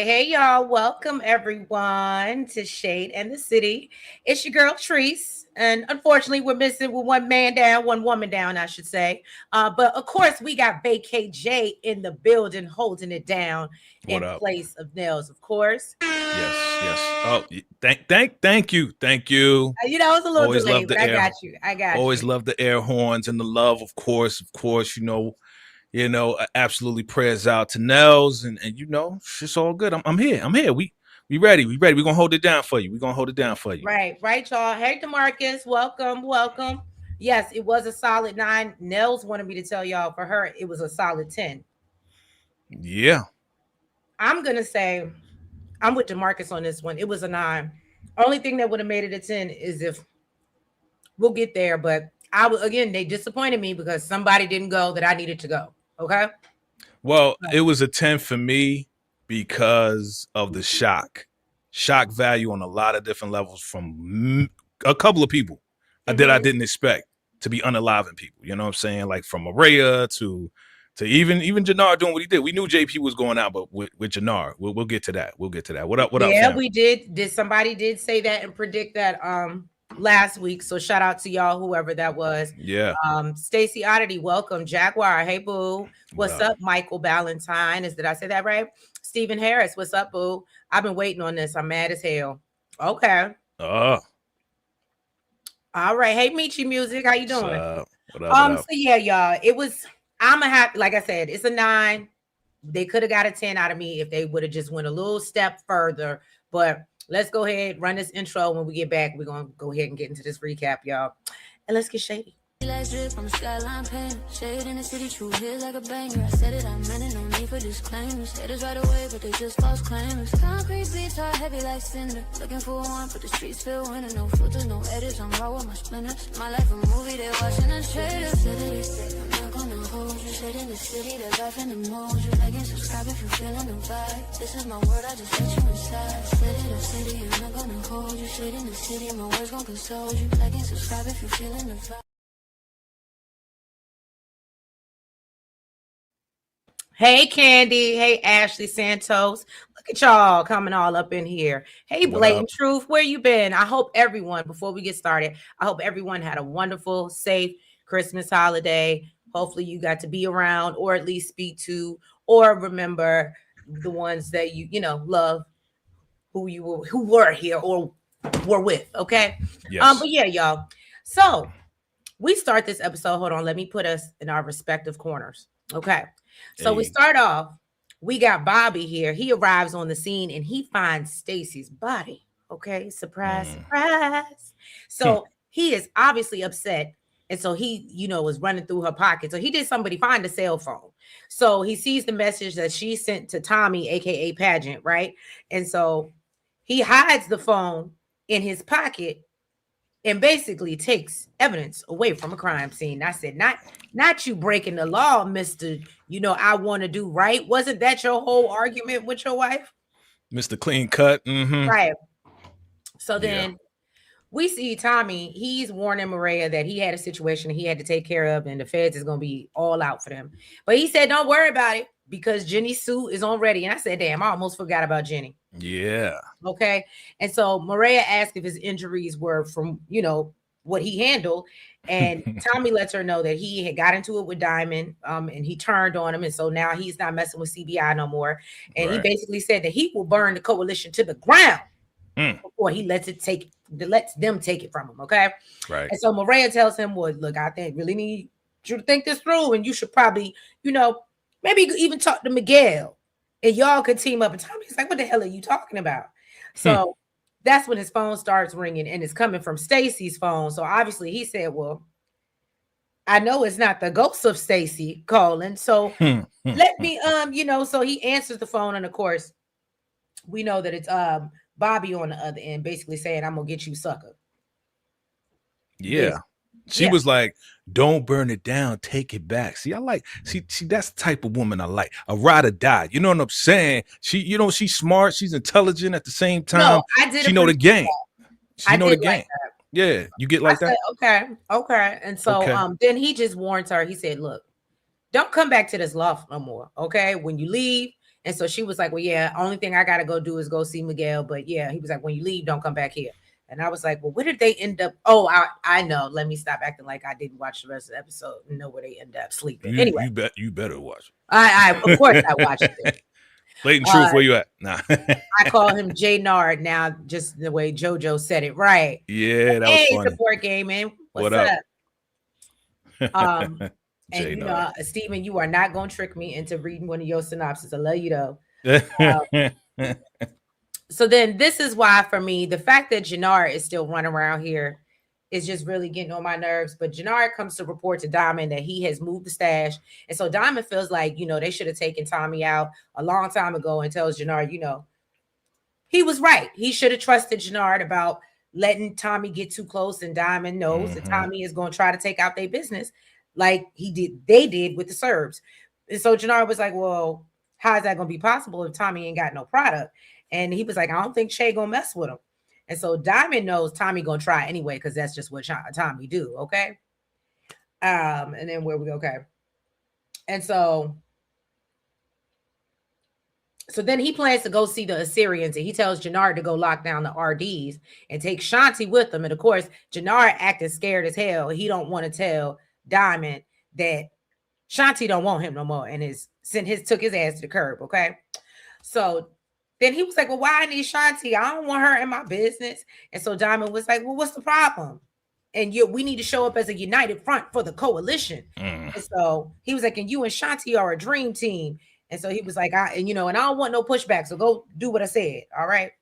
Hey, y'all. Welcome, everyone, to Shade and the City. It's your girl, Treese. And unfortunately, we're missing with one man down, one woman down, I should say. But of course, we got VACAY-J in the building, holding it down What in up? place of Nails, of course. Yes, yes. Oh, thank you. It's a little Always love delayed, but the I air. got you. I got Always you. love the air horns and the love, of course, absolutely prayers out to Nels and it's all good. I'm here. I'm here. We ready. We ready. We're gonna hold it down for you. We're gonna hold it down for you. Right, right, y'all. Hey, Demarcus, welcome, welcome. Yes, it was a solid 9. Nels wanted me to tell y'all for her, it was a solid 10. Yeah. I'm going to say I'm with Demarcus on this one. It was a 9. Only thing that would have made it a 10 is if we'll get there. But again, they disappointed me because somebody didn't go that I needed to go. Okay. Well, it was a 10 for me because of the shock value on a lot of different levels from a couple of people that I Mm-hmm. didn't expect to be unaliving people. You know what I'm saying? Like from Araya to even Jannar doing what he did. We knew JP was going out, but with Jannar, we'll get to that. We'll get to that. What up, Yeah, fam? we did. Did somebody did say that and predict that last week? So shout out to y'all, whoever that was. Yeah. Stacy Oddity, welcome. Jaguar, hey boo. What What's up? up? Michael Ballantyne. Did I say that right? Stephen Harris, what's up, boo? I've been waiting on this. I'm mad as hell. Okay. Oh, All right. Hey, Michi Music. How you what's doing? up? What up? What So up? yeah, y'all. It was I'm a happy, like I said, it's a 9. They could have got a 10 out of me if they would have just went a little step further. But let's go ahead, run this intro. When we get back, we're gonna go ahead and get into this recap, y'all. And let's get shady. Like drip from the skyline pain. Shade in the city, true hit like a banger. I said it, I meant it, no need for disclaimers. Haters right away, but they just false claimers. Concrete beats are heavy like cinder. Looking for one, but the streets feel winter. No filters, no edits, I'm raw with my splinters. My life a movie, they watching the trailers. I'm not gonna hold you. Shade in the city, the life in the mold. You like and subscribe if you're feeling the vibe. This is my word, I just let you inside. Said it, I said it, I'm not gonna hold you. Shade in the city, my words gon' console you. Like and subscribe if you're feeling the vibe. Hey, Candy. Hey, Ashley Santos. Look at y'all coming all up in here. Hey, What up? Blatant Truth. Where you been? I hope everyone, before we get started, I hope everyone had a wonderful, safe Christmas holiday. Hopefully you got to be around or at least speak to or remember the ones that love who were here or were with. Okay. Yes. But yeah, y'all. So we start this episode. Hold on, let me put us in our respective corners. Okay. So we Hey. start off. We got Bobby here. He arrives on the scene and he finds Stacy's body. Okay. Surprise, Mm. surprise. So he is obviously upset. And so he, was running through her pocket. So he did somebody find a cell phone. So he sees the message that she sent to Tommy, aka Pageant, right? And so he hides the phone in his pocket and basically takes evidence away from a crime scene. I said, not you breaking the law, Mr. I want to do right. Wasn't that your whole argument with your wife? Mr. Clean Cut. Mm-hmm. Right. So Yeah. then we see Tommy, he's warning Maria that he had a situation he had to take care of, and the feds is going to be all out for them. But he said, don't worry about it because Jenny's suit is on ready. And I said, damn, I almost forgot about Jenny. Yeah. Okay. And so Maria asked if his injuries were from, what he handled. And Tommy lets her know that he had got into it with Diamond and he turned on him. And so now he's not messing with CBI no more. And he basically said that he will burn the coalition to the ground before he lets them take it from him. Okay. Right. And so Maria tells him, well, look, I really need you to think this through. And you should probably, maybe even talk to Miguel and y'all could team up. And Tommy's like, what the hell are you talking about? So that's when his phone starts ringing and it's coming from Stacy's phone. So obviously he said, well, I know it's not the ghost of Stacy calling. So let me, so he answers the phone. And of course, we know that it's Bobby on the other end, basically saying, I'm gonna get you, sucker. Yeah. She was like, don't burn it down, take it back. See, that's the type of woman I like. A ride or die. You know what I'm saying? She's smart, she's intelligent at the same time. No, I did. She know the game. She know the game. Like yeah, you get like that? Said, okay. And so then he just warns her. He said, look, don't come back to this loft no more. Okay. When you leave, And so she was like, well, yeah, only thing I got to go do is go see Miguel. But yeah, he was like, when you leave, don't come back here. And I was like, well, where did they end up? Oh, I know. Let me stop acting like I didn't watch the rest of the episode and know where they end up sleeping. Anyway, you better watch it. I of course I watched it. Blatant truth, where you at? Nah. I call him J Nard now, just the way JoJo said it right. Yeah, that was funny. Support gaming. What's up? And you know, Steven, you are not gonna trick me into reading one of your synopses. I love you though. So then this is why, for me, the fact that Jannard is still running around here is just really getting on my nerves. But Jannard comes to report to Diamond that he has moved the stash. And so Diamond feels like, you know, they should have taken Tommy out a long time ago, and tells Jannard, you know, he was right. He should have trusted Jannard about letting Tommy get too close. And Diamond knows that Tommy is going to try to take out their business like they did with the Serbs. And so Jannard was like, well, how is that going to be possible if Tommy ain't got no product? And he was like, I don't think Shay gonna mess with him. And so Diamond knows Tommy gonna try anyway, because that's just what Tommy do. Okay. And then where we go? Okay. And so then he plans to go see the Assyrians, and he tells Jannard to go lock down the RDs and take Shanti with them. And of course, Jannard acting scared as hell. He don't want to tell Diamond that Shanti don't want him no more, and took his ass to the curb. Okay. So then he was like, well, why I need Shanti? I don't want her in my business. And so Diamond was like, well, what's the problem? And we need to show up as a united front for the coalition. And so he was like, and you and Shanti are a dream team. And so he was like, and I don't want no pushback. So go do what I said. All right.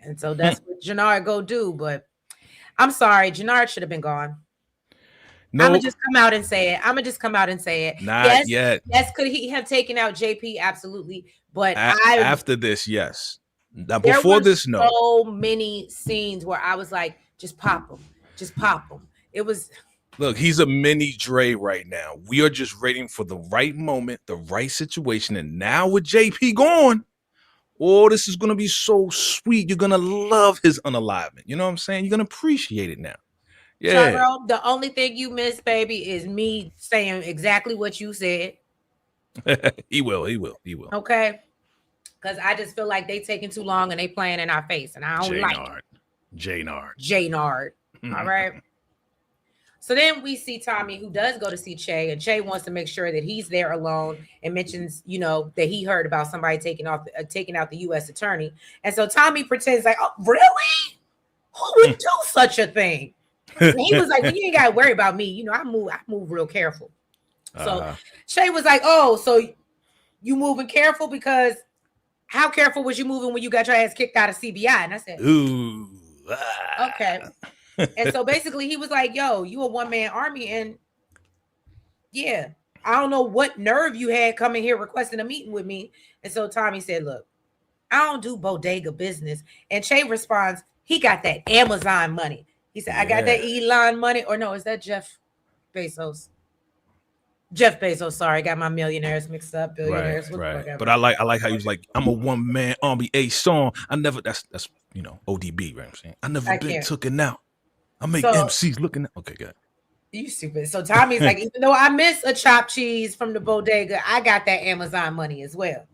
And so that's what Jannard go do. But I'm sorry, Jannard should have been gone. No, I'm gonna just come out and say it. Not yet. Yes, could he have taken out JP? Absolutely. But after this, yes. Now, before this, no. So many scenes where I was like, just pop them. It was. Look, he's a mini Dre right now. We are just waiting for the right moment, the right situation. And now with JP gone, this is going to be so sweet. You're going to love his unalivement. You know what I'm saying? You're going to appreciate it now. Yeah. Charles, the only thing you miss, baby, is me saying exactly what you said. He will. Okay. Because I just feel like they taking too long and they playing in our face, and I don't like it. J-Nard. All right. So then we see Tommy, who does go to see Che, and Che wants to make sure that he's there alone, and mentions, that he heard about somebody taking out the U.S. attorney. And so Tommy pretends like, oh, really? Who would do such a thing? And he was like, well, you ain't got to worry about me. I move real careful. So Shay was like, oh, so you moving careful? Because how careful was you moving when you got your ass kicked out of CBI? And I said, ooh. Okay. And so basically he was like, yo, you a one-man army. And yeah, I don't know what nerve you had coming here requesting a meeting with me. And so Tommy said, look, I don't do bodega business. And Shay responds, he got that Amazon money. He said, I got that Elon money. Or no, is that Jeff Bezos? Jeff Bezos, sorry, got my millionaires mixed up. Billionaires, right. But I like how he was like, I'm a one-man army, a song. That's ODB, right? I'm saying I never been taken out. I make MCs looking at. Okay, good. You stupid. So Tommy's like, even though I miss a chopped cheese from the bodega, I got that Amazon money as well.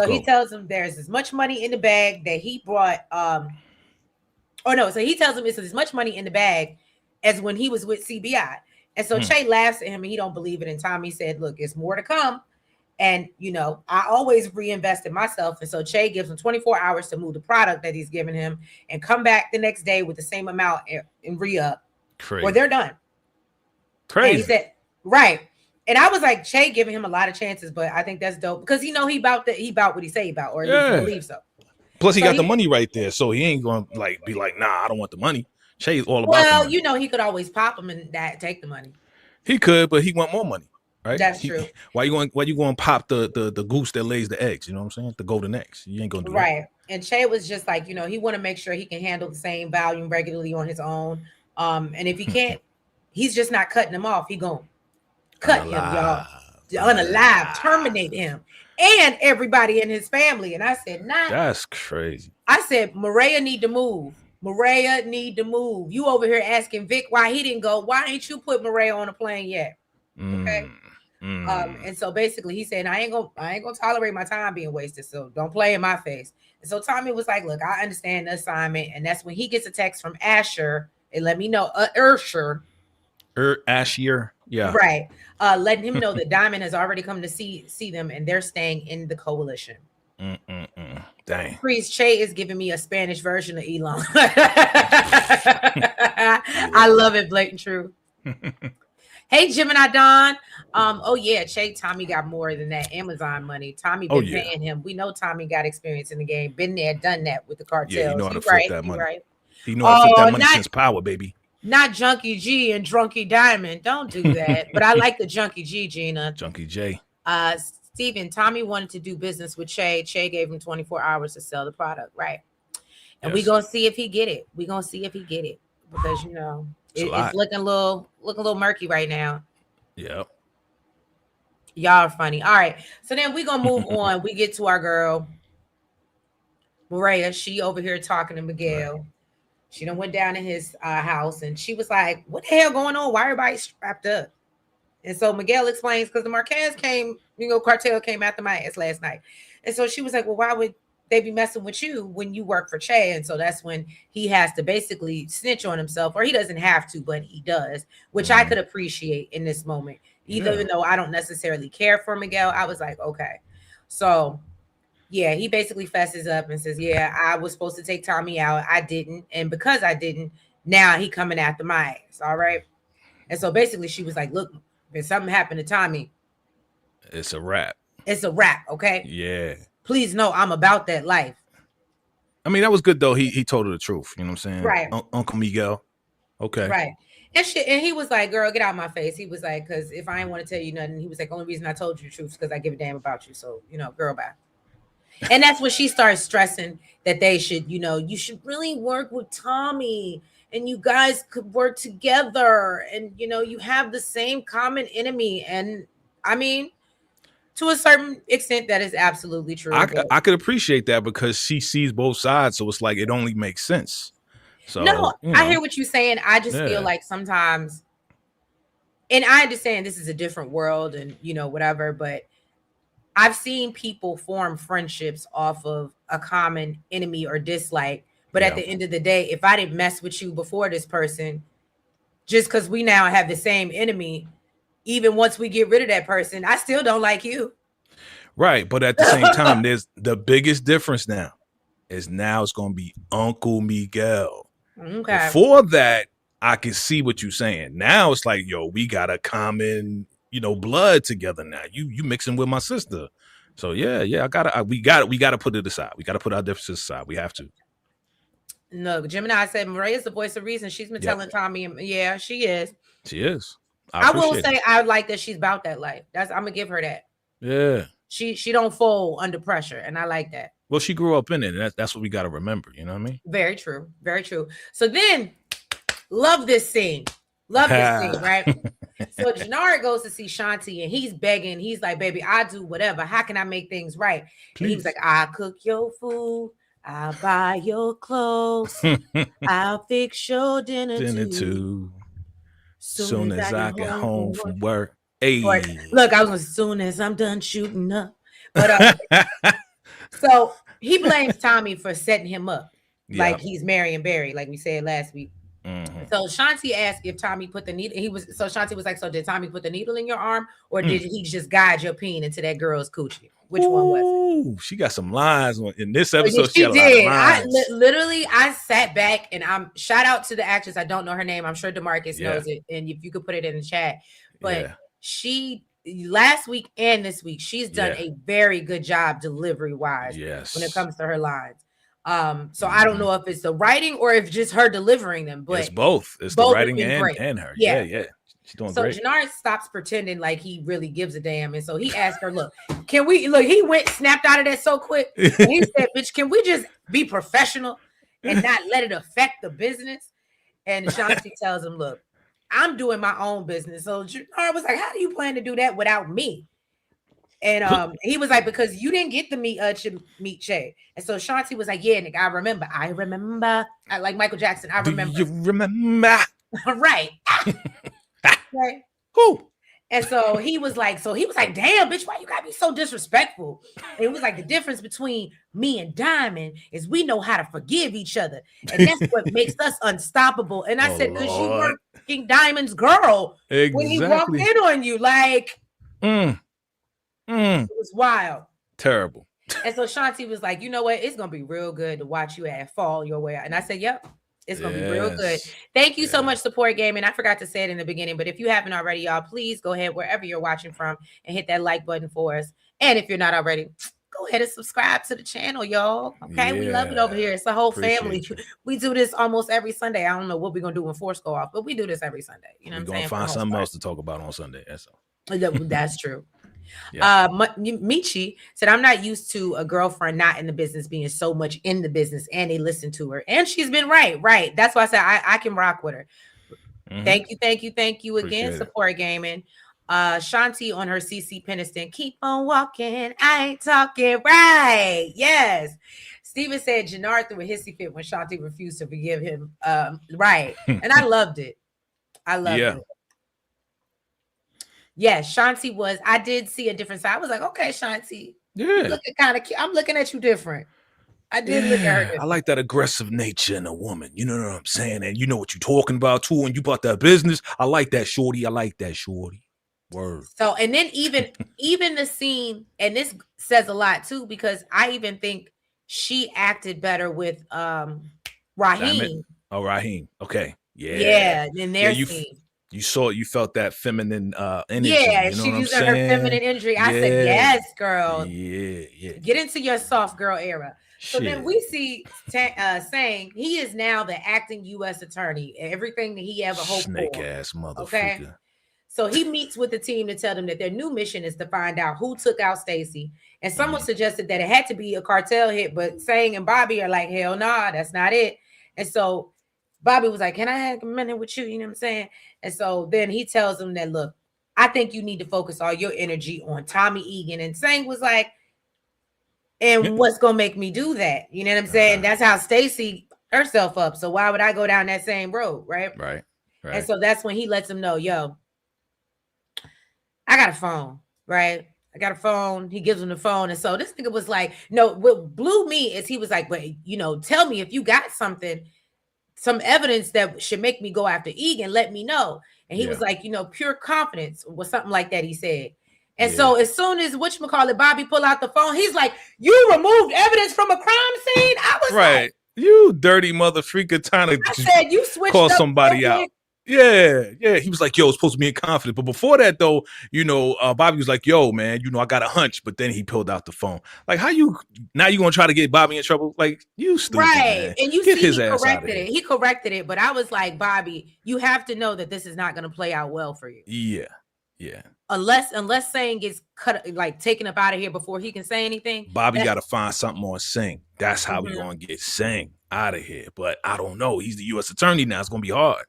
He tells him there's as much money in the bag that he brought. So he tells him it's as much money in the bag as when he was with CBI. And so Che laughs at him and he don't believe it. And Tommy said, look, it's more to come. And, I always reinvest in myself. And so Che gives him 24 hours to move the product that he's giving him and come back the next day with the same amount and re-up. Crazy. Or they're done. Crazy. And he said, right. And I was like, Che giving him a lot of chances, but I think that's dope because he about what he say he about, or at least he believes so. Plus he got the money right there. So he ain't going to be like, nah, I don't want the money. Che's all about the money. He could always pop him and take the money. He could, but he want more money, right? That's true. Why you going to pop the goose that lays the eggs? You know what I'm saying? The golden eggs. You ain't going to do right. That. And Che was just like, he want to make sure he can handle the same volume regularly on his own. And if he can't, he's just not cutting him off. He going to cut him, y'all. Unalive, terminate him. And everybody in his family. And I said, nah. That's crazy. I said, Maria need to move. You over here asking Vic why he didn't go. Why ain't you put Maria on a plane yet? Okay. And so basically he said, I ain't gonna tolerate my time being wasted. So don't play in my face. And so Tommy was like, look, I understand the assignment. And that's when he gets a text from Asher and let me know, Ursher. Asher. Yeah. Right. Letting him know that Diamond has already come to see them and they're staying in the coalition. Dang. Priest Che is giving me a Spanish version of Elon. I love it, blatant truth. Hey, Gemini Don. Oh yeah, Che, Tommy got more than that Amazon money. Tommy been paying him. We know Tommy got experience in the game, been there, done that with the cartels. Yeah, he know how to flip that money. Right. He know how to flip that money since Power, baby. Not Junkie G and Drunky Diamond. Don't do that. But I like the Junkie G, Gina. Junkie J. Steven, Tommy wanted to do business with Che. Che gave him 24 hours to sell the product, right? And we gonna see if he get it. We gonna see if he get it because you know it's looking a little murky right now. Yep. Y'all are funny. All right, so then we gonna move on. We get to our girl Maria. She over here talking to Miguel. Right. She done went down in his house and she was like, "What the hell going on? Why everybody strapped up?" And so Miguel explains because the Marquez cartel came after my ass last night. And so she was like, well, why would they be messing with you when you work for Che? And so that's when he has to basically snitch on himself, or he doesn't have to, but he does, which I could appreciate in this moment. Even though I don't necessarily care for Miguel, I was like, okay. So yeah, he basically fesses up and says, yeah, I was supposed to take Tommy out. I didn't. And because I didn't, now he coming after my ass. All right. And so basically she was like, look, if something happened to Tommy, it's a wrap. It's a wrap, okay? Yeah. Please know I'm about that life. I mean, that was good though. He told her the truth. You know what I'm saying? Right. Uncle Miguel. Okay. Right. And shit. And he was like, girl, get out of my face. He was like, because if I ain't want to tell you nothing, he was like, only reason I told you the truth is because I give a damn about you. So, you know, girl, bye. And that's when she starts stressing that they should, you know, you should really work with Tommy. And you guys could work together and, you know, you have the same common enemy. And I mean, to a certain extent, that is absolutely true. I could appreciate that because she sees both sides. So it's like, it only makes sense. So no, you know. I hear what you're saying. I just feel like sometimes, and I understand this is a different world and, you know, whatever, but I've seen people form friendships off of a common enemy or dislike. But at the end of the day, if I didn't mess with you before this person, just because we now have the same enemy, even once we get rid of that person, I still don't like you. Right. But at the same time, there's the biggest difference now is now it's going to be Uncle Miguel. Okay. Before that, I can see what you're saying. Now it's like, yo, we got a common, you know, blood together now. You mixing with my sister. So yeah, we gotta put it aside. We gotta put our differences aside. We have to. No, Gemini said Maria's the voice of reason. She's been telling Tommy, yeah, she is. She is. I will say I like that she's about that life. I'm gonna give her that. Yeah. She don't fold under pressure, and I like that. Well, she grew up in it, and that's what we gotta remember. You know what I mean? Very true. Very true. So then, love this scene. Love this scene, right? So Jannard goes to see Shanti, and he's begging. He's like, "Baby, I do whatever. How can I make things right?" Please. And he was like, "I cook your food. I'll buy your clothes. I'll fix your dinner too. Soon as I get home from work." Hey. Look, I was as soon as I'm done shooting up. But so he blames Tommy for setting him up. Like he's Marion Barry, like we said last week. Mm-hmm. So Shanti asked if Tommy put the needle. Shanti was like, so did Tommy put the needle in your arm, or did he just guide your peen into that girl's coochie? Which one was it? She got some lines in this episode. She did. I sat back and shout out to the actress. I don't know her name. I'm sure DeMarcus knows it. And if you could put it in the chat, but she last week and this week, she's done a very good job delivery wise when it comes to her lines. So I don't know if it's the writing or if just her delivering them, but it's both. It's both the writing and her. Yeah. She's doing great. So Jannard stops pretending like he really gives a damn. And so he asked her, look, he snapped out of that so quick. And he said, bitch, can we just be professional and not let it affect the business? And Shanti tells him, look, I'm doing my own business. So Jannard was like, how do you plan to do that without me? And he was like, because you didn't get to meet Che. And so Shanti was like, yeah, nigga, I remember. I like Michael Jackson. I remember. Do you remember? Right. Right. Who? And so he was like, damn, bitch, why you gotta be so disrespectful? And it was like, the difference between me and Diamond is we know how to forgive each other. And that's what makes us unstoppable. And I said, because you were King Diamond's girl when he walked in on you. Like, it was wild. Terrible. And so Shanti was like, you know what? It's gonna be real good to watch you fall your way out. And I said, yep. It's going to be real good. Thank you so much, Support Gaming. I forgot to say it in the beginning, but if you haven't already, y'all, please go ahead wherever you're watching from and hit that like button for us. And if you're not already, go ahead and subscribe to the channel, y'all. Okay, we love it over here. It's a whole family. We do this almost every Sunday. I don't know what we're going to do when Force go off, but we do this every Sunday. You know what I'm saying? We're going to find something else to talk about on Sunday. That's all. That's true. Michi said, I'm not used to a girlfriend not in the business being so much in the business, and they listen to her, and she's been right. That's why I said I can rock with her. Thank you again. Support Gaming. Shanti on her CC Peniston, keep on walking, I ain't talking. Right. Yes. Steven said Jannard threw a hissy fit when Shanti refused to forgive him. Right. And I loved it. It. Yes, Shanti was. I did see a different side. I was like, okay, Shanti. Yeah. Looking kind of cute. I'm looking at you different. I did look at her different. I like that aggressive nature in a woman. You know what I'm saying? And you know what you're talking about too. And you bought that business. I like that, shorty. Word. So, and then even the scene, and this says a lot too, because I even think she acted better with Raheem. Oh, Raheem. Okay. Yeah. Yeah. In their scene. You saw it, you felt that feminine energy. Yeah, you know she used her feminine energy. I said, yes, girl. Yeah. Get into your soft girl era. So then we see saying he is now the acting U.S. attorney. Everything that he ever hoped for. Snake ass motherfucker. Okay? So he meets with the team to tell them that their new mission is to find out who took out Stacy. And someone suggested that it had to be a cartel hit, but Sang and Bobby are like, hell nah, that's not it. And so Bobby was like, can I have a minute with you? You know what I'm saying? And so then he tells them that, look, I think you need to focus all your energy on Tommy Egan. And Sang was like, and what's going to make me do that? You know what I'm saying? That's how Stacy herself up. So why would I go down that same road? Right. And so that's when he lets him know, yo, I got a phone, right? I got a phone. He gives him the phone. And so this nigga was like, no, what blew me is he was like, but, tell me if you got some evidence that should make me go after Egan, let me know. And he was like, pure confidence or something like that, he said. And so as soon as Bobby pull out the phone, he's like, you removed evidence from a crime scene? I was like, you dirty mother freaker trying to you switched call somebody out. Yeah. He was like, yo, it's supposed to be in confidence. But before that, though, Bobby was like, yo, man, I got a hunch. But then he pulled out the phone. Like, now you going to try to get Bobby in trouble? Like, you stupid, man. And you get see his ass corrected it. He corrected it. But I was like, Bobby, you have to know that this is not going to play out well for you. Yeah. Unless Sang gets taken up out of here before he can say anything. Bobby got to find something on Sang. That's how we going to get Sang out of here. But I don't know. He's the U.S. attorney now. It's going to be hard.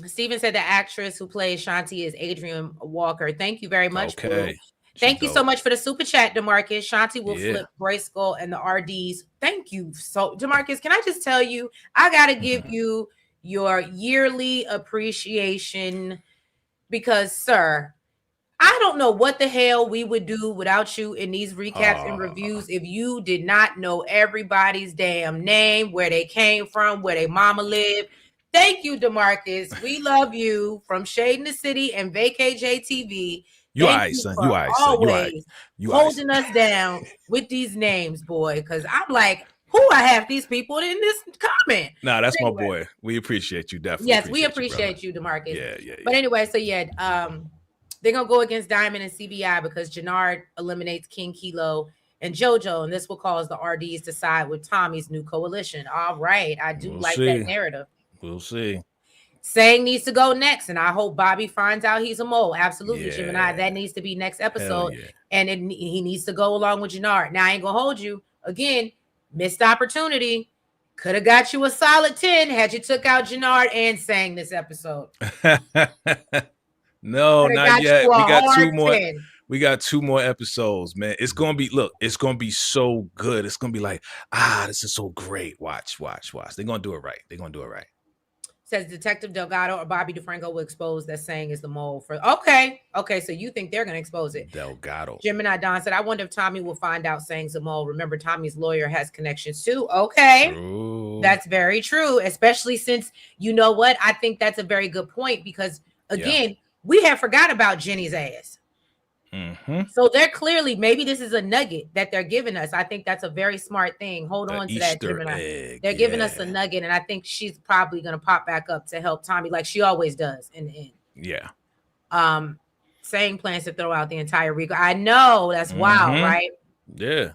Steven said the actress who plays Shanti is Adrian Walker. Thank you very much. Okay. Thank you so much for the super chat, DeMarcus. Shanti will flip Brayskull and the RDs. Thank you. So, DeMarcus, can I just tell you, I got to give you your yearly appreciation because, sir, I don't know what the hell we would do without you in these recaps and reviews if you did not know everybody's damn name, where they came from, where their mama lived. Thank you, DeMarcus. We love you from Shade in the City and VACAY-JTV. You all right, son. You all right, son. You holding us down with these names, boy. Because I'm like, who I have these people in this comment? Nah, that's my boy. We appreciate you, definitely. Yes, we appreciate you, DeMarcus. Yeah. But anyway, so they're gonna go against Diamond and CBI because Jannard eliminates King Kilo and JoJo, and this will cause the RDs to side with Tommy's new coalition. All right, I do like that narrative. We'll see. Sang needs to go next, and I hope Bobby finds out he's a mole. Absolutely, Gemini. That needs to be next episode, and he needs to go along with Jannard. Now, I ain't gonna hold you again. Missed opportunity. Could have got you a solid 10 had you took out Jannard and Sang this episode. No, not yet. We got 2 more. 10. We got 2 more episodes, man. It's gonna be it's gonna be so good. It's gonna be like, this is so great. Watch. They're gonna do it right. Says Detective Delgado or Bobby DeFranco will expose that saying is the mole for. Okay. So you think they're going to expose it? Delgado. Gemini Don said, I wonder if Tommy will find out saying's a mole. Remember, Tommy's lawyer has connections too. Okay. True. That's very true, especially since, you know what? I think that's a very good point because, again, we have forgot about Jenny's ass. So they're clearly, maybe this is a nugget that they're giving us. I think that's a very smart thing. Hold on to that, Gemini. Egg. They're giving us a nugget, and I think she's probably going to pop back up to help Tommy like she always does in the end. Yeah. Saying plans to throw out the entire Rico. I know, that's wild, right? Yeah.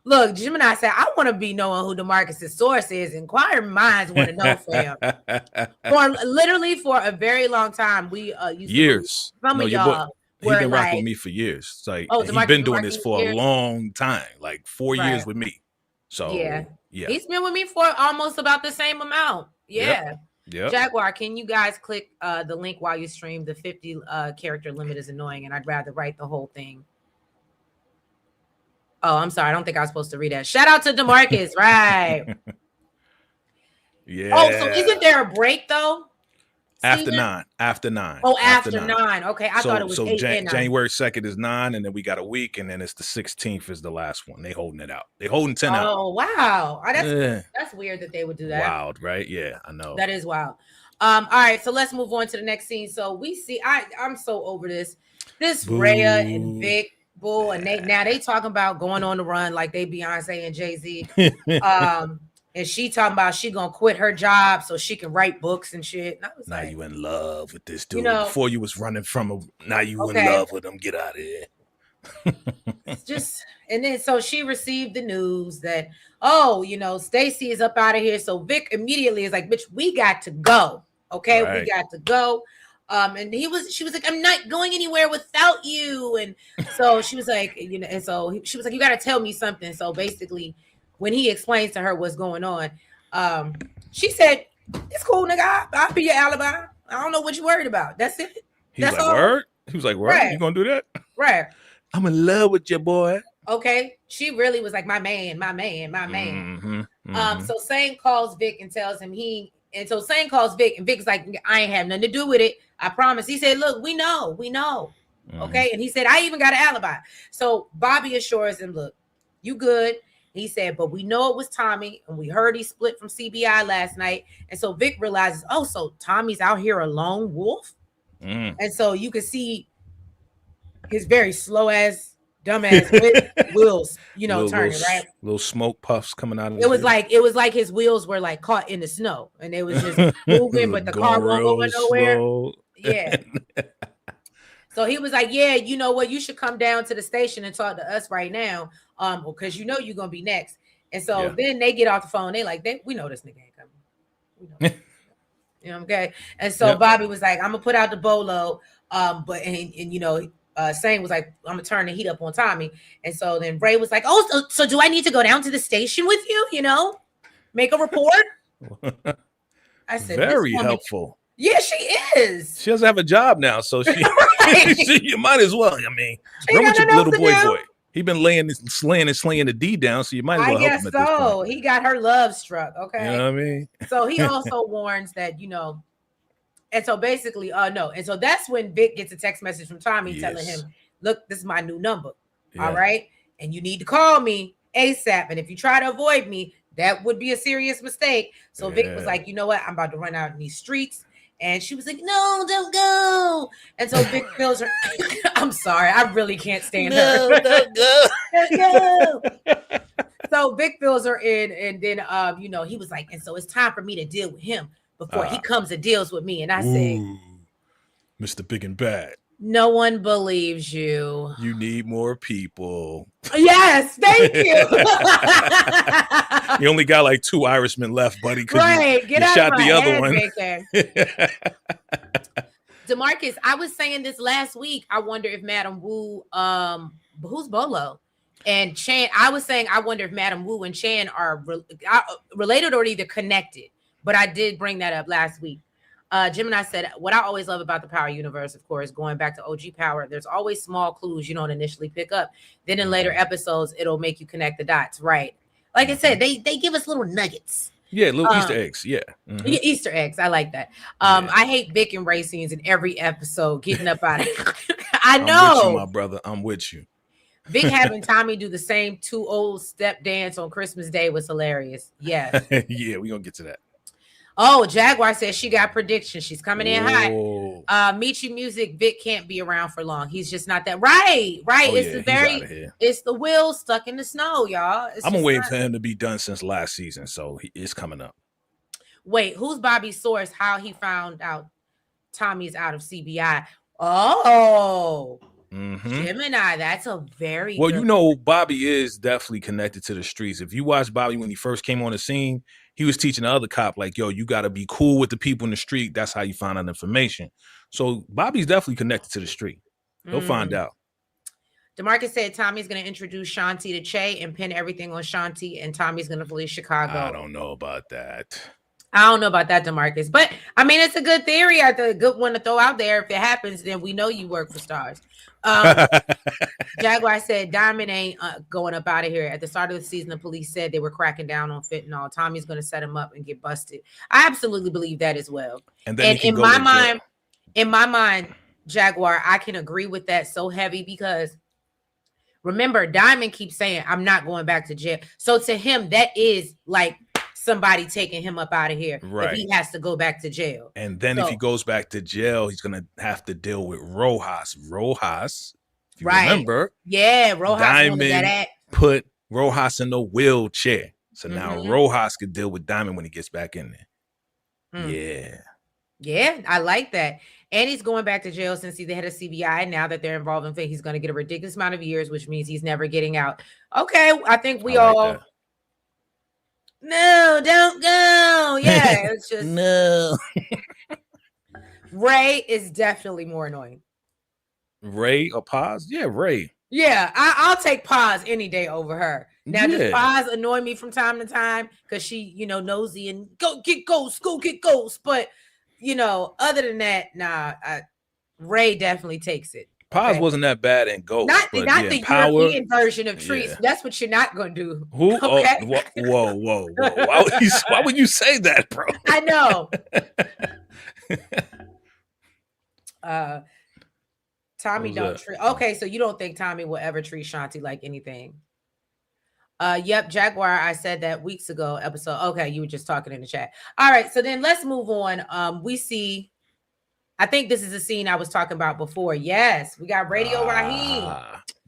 Look, Gemini said, I want to be knowing who DeMarcus's source is. Inquiring minds want to know, fam. For a very long time, we years. Some of y'all. He's been rocking with me for years. It's like he's been doing this for a long time, like 4 years with me. So yeah, he's been with me for almost about the same amount. Yeah. Yep. Jaguar, can you guys click the link while you stream? The 50 character limit is annoying, and I'd rather write the whole thing. Oh, I'm sorry. I don't think I was supposed to read that. Shout out to DeMarcus, right? Yeah. Oh, so isn't there a break though? After 9. After 9. Oh, after 9. Okay, I thought it was 8 and 9. January 2nd is 9, and then we got a week, and then it's the 16th is the last one. They holding it out. They holding 10 out. Oh, wow. That's weird that they would do that. Wild, right? Yeah, I know. That is wild. All right, so let's move on to the next scene. So we see, I'm so over this. This Rhea and Vic, Bull, and they talking about going on the run like they Beyonce and Jay-Z. And she talking about she gonna quit her job so she can write books and shit. And I was now like, you in love with this dude. Before you was running from him. Now you in love with him. Get out of here. It's just, and then so she received the news that, Stacy is up out of here. So Vic immediately is like, bitch, we got to go. Okay, we got to go. And she was like, I'm not going anywhere without you. And so she was like, and so she was like, you got to tell me something. So basically, when he explains to her what's going on, she said, it's cool, nigga. I'll be your alibi. I don't know what you're worried about. That's it. He was like, word? He was like, word? Right. You gonna do that? Right. I'm in love with your boy. Okay. She really was like, my man. So Sane calls Vic and tells him so Sane calls Vic, and Vic's like, I ain't have nothing to do with it. I promise. He said, look, we know. Okay. And he said, I even got an alibi. So Bobby assures him, look, you good. He said, but we know it was Tommy, and we heard he split from CBI last night. And so Vic realizes, so Tommy's out here a lone wolf. And so you can see his very slow ass, dumb ass wheels, turning, right? Little smoke puffs coming out of it was like his wheels were like caught in the snow, and they was just moving, but the car won't go nowhere. Slow. Yeah. So he was like, yeah, you know what? You should come down to the station and talk to us right now. Because you're gonna be next. And so then they get off the phone. They like, we know this nigga ain't coming. Okay. And so Bobby was like, I'm gonna put out the bolo. Sane was like, I'm gonna turn the heat up on Tommy. And so then Ray was like, so do I need to go down to the station with you? Make a report? I said, very helpful. Yeah, she is. She doesn't have a job now, so she you might as well. I mean, run with your little boy. He been slaying the D down, so you might as well help him at this point. He got her love struck. Okay. You know what I mean? So he also warns that, and so basically, no. And so that's when Vic gets a text message from Tommy telling him, look, this is my new number. Yeah. All right. And you need to call me ASAP. And if you try to avoid me, that would be a serious mistake. So Vic was like, you know what? I'm about to run out in these streets. And she was like, no, don't go. And so Vic feels her. I'm sorry. I really can't stand her. No, don't go. Don't go. So Vic fills her in. And then, he was like, and so it's time for me to deal with him before he comes and deals with me. And I said, Mr. Big and Bad. No one believes you. You need more people. Yes, thank you. You only got like 2 Irishmen left, buddy. Right, you shot the other one. DeMarcus, I was saying this last week. I wonder if Madam Wu, who's Bolo? And Chan, I was saying I wonder if Madam Wu and Chan are related or either connected. But I did bring that up last week. Gemini said, what I always love about the Power universe, of course, going back to OG Power, there's always small clues you don't initially pick up. Then in later episodes, it'll make you connect the dots, right? Like I said, they give us little nuggets. Yeah, little Easter eggs. Yeah. Yeah, Easter eggs. I like that. I hate Vic and Ray scenes in every episode, getting up out of I know. I'm with you, my brother. I'm with you. Vic having Tommy do the same 2 old step dance on Christmas Day was hilarious. Yes. Yeah, we're gonna get to that. Oh, Jaguar says she got predictions. She's coming in hot. Whoa. Michi Music, Vic can't be around for long. He's just not that right. Oh, It's yeah, the he's very outta here. it's the wheel stuck in the snow, y'all. I've been waiting for him to be done since last season, so it's coming up. Wait, who's Bobby's source? How he found out Tommy's out of CBI? Oh, Gemini. That's a very well. good You know, Bobby is definitely connected to the streets. If you watch Bobby when he first came on the scene, he was teaching the other cop like, "Yo, you got to be cool with the people in the street. That's how you find out information." So Bobby's definitely connected to the street. He'll find out. DeMarcus said Tommy's going to introduce Shanti to Che and pin everything on Shanti, and Tommy's going to flee Chicago. I don't know about that. I don't know about that, DeMarcus, but I mean, it's a good theory. A good one to throw out there. If it happens, then we know you work for Stars. Jaguar said Diamond ain't going up out of here. At the start of the season, the police said they were cracking down on fentanyl. Tommy's going to set him up and get busted. I absolutely believe that as well. And in my mind, Jaguar, I can agree with that so heavy because remember, Diamond keeps saying, I'm not going back to jail. So to him, that is like somebody taking him up out of here. Right. If he has to go back to jail. And then if he goes back to jail, he's going to have to deal with Rojas. Rojas, if you remember. Yeah, Rojas Diamond put Rojas in the wheelchair. So now Rojas could deal with Diamond when he gets back in there. Yeah. Yeah, I like that. And he's going back to jail since he's the head of CBI. Now that they're involved in fate, he's going to get a ridiculous amount of years, which means he's never getting out. Okay, I think we all... That. No, don't go. Yeah, it's just... No. Ray is definitely more annoying. Ray or Paz? Yeah, Ray. Yeah, I'll take Paz any day over her. Now, does Paz annoy me from time to time? Because she, nosy and go get ghosts, But... other than that, nah, Ray definitely takes it. Paz wasn't that bad in Ghost. Not the European version of Treats. Yeah. That's what you're not going to do. Who? Okay? Oh, whoa. Why would you say that, bro? I know. Tommy don't treat. Okay, so you don't think Tommy will ever treat Shanti like anything? Yep, Jaguar. I said that weeks ago episode. Okay, you were just talking in the chat. All right, so then let's move on. We see, I think this is a scene I was talking about before. Yes, we got Radio Raheem.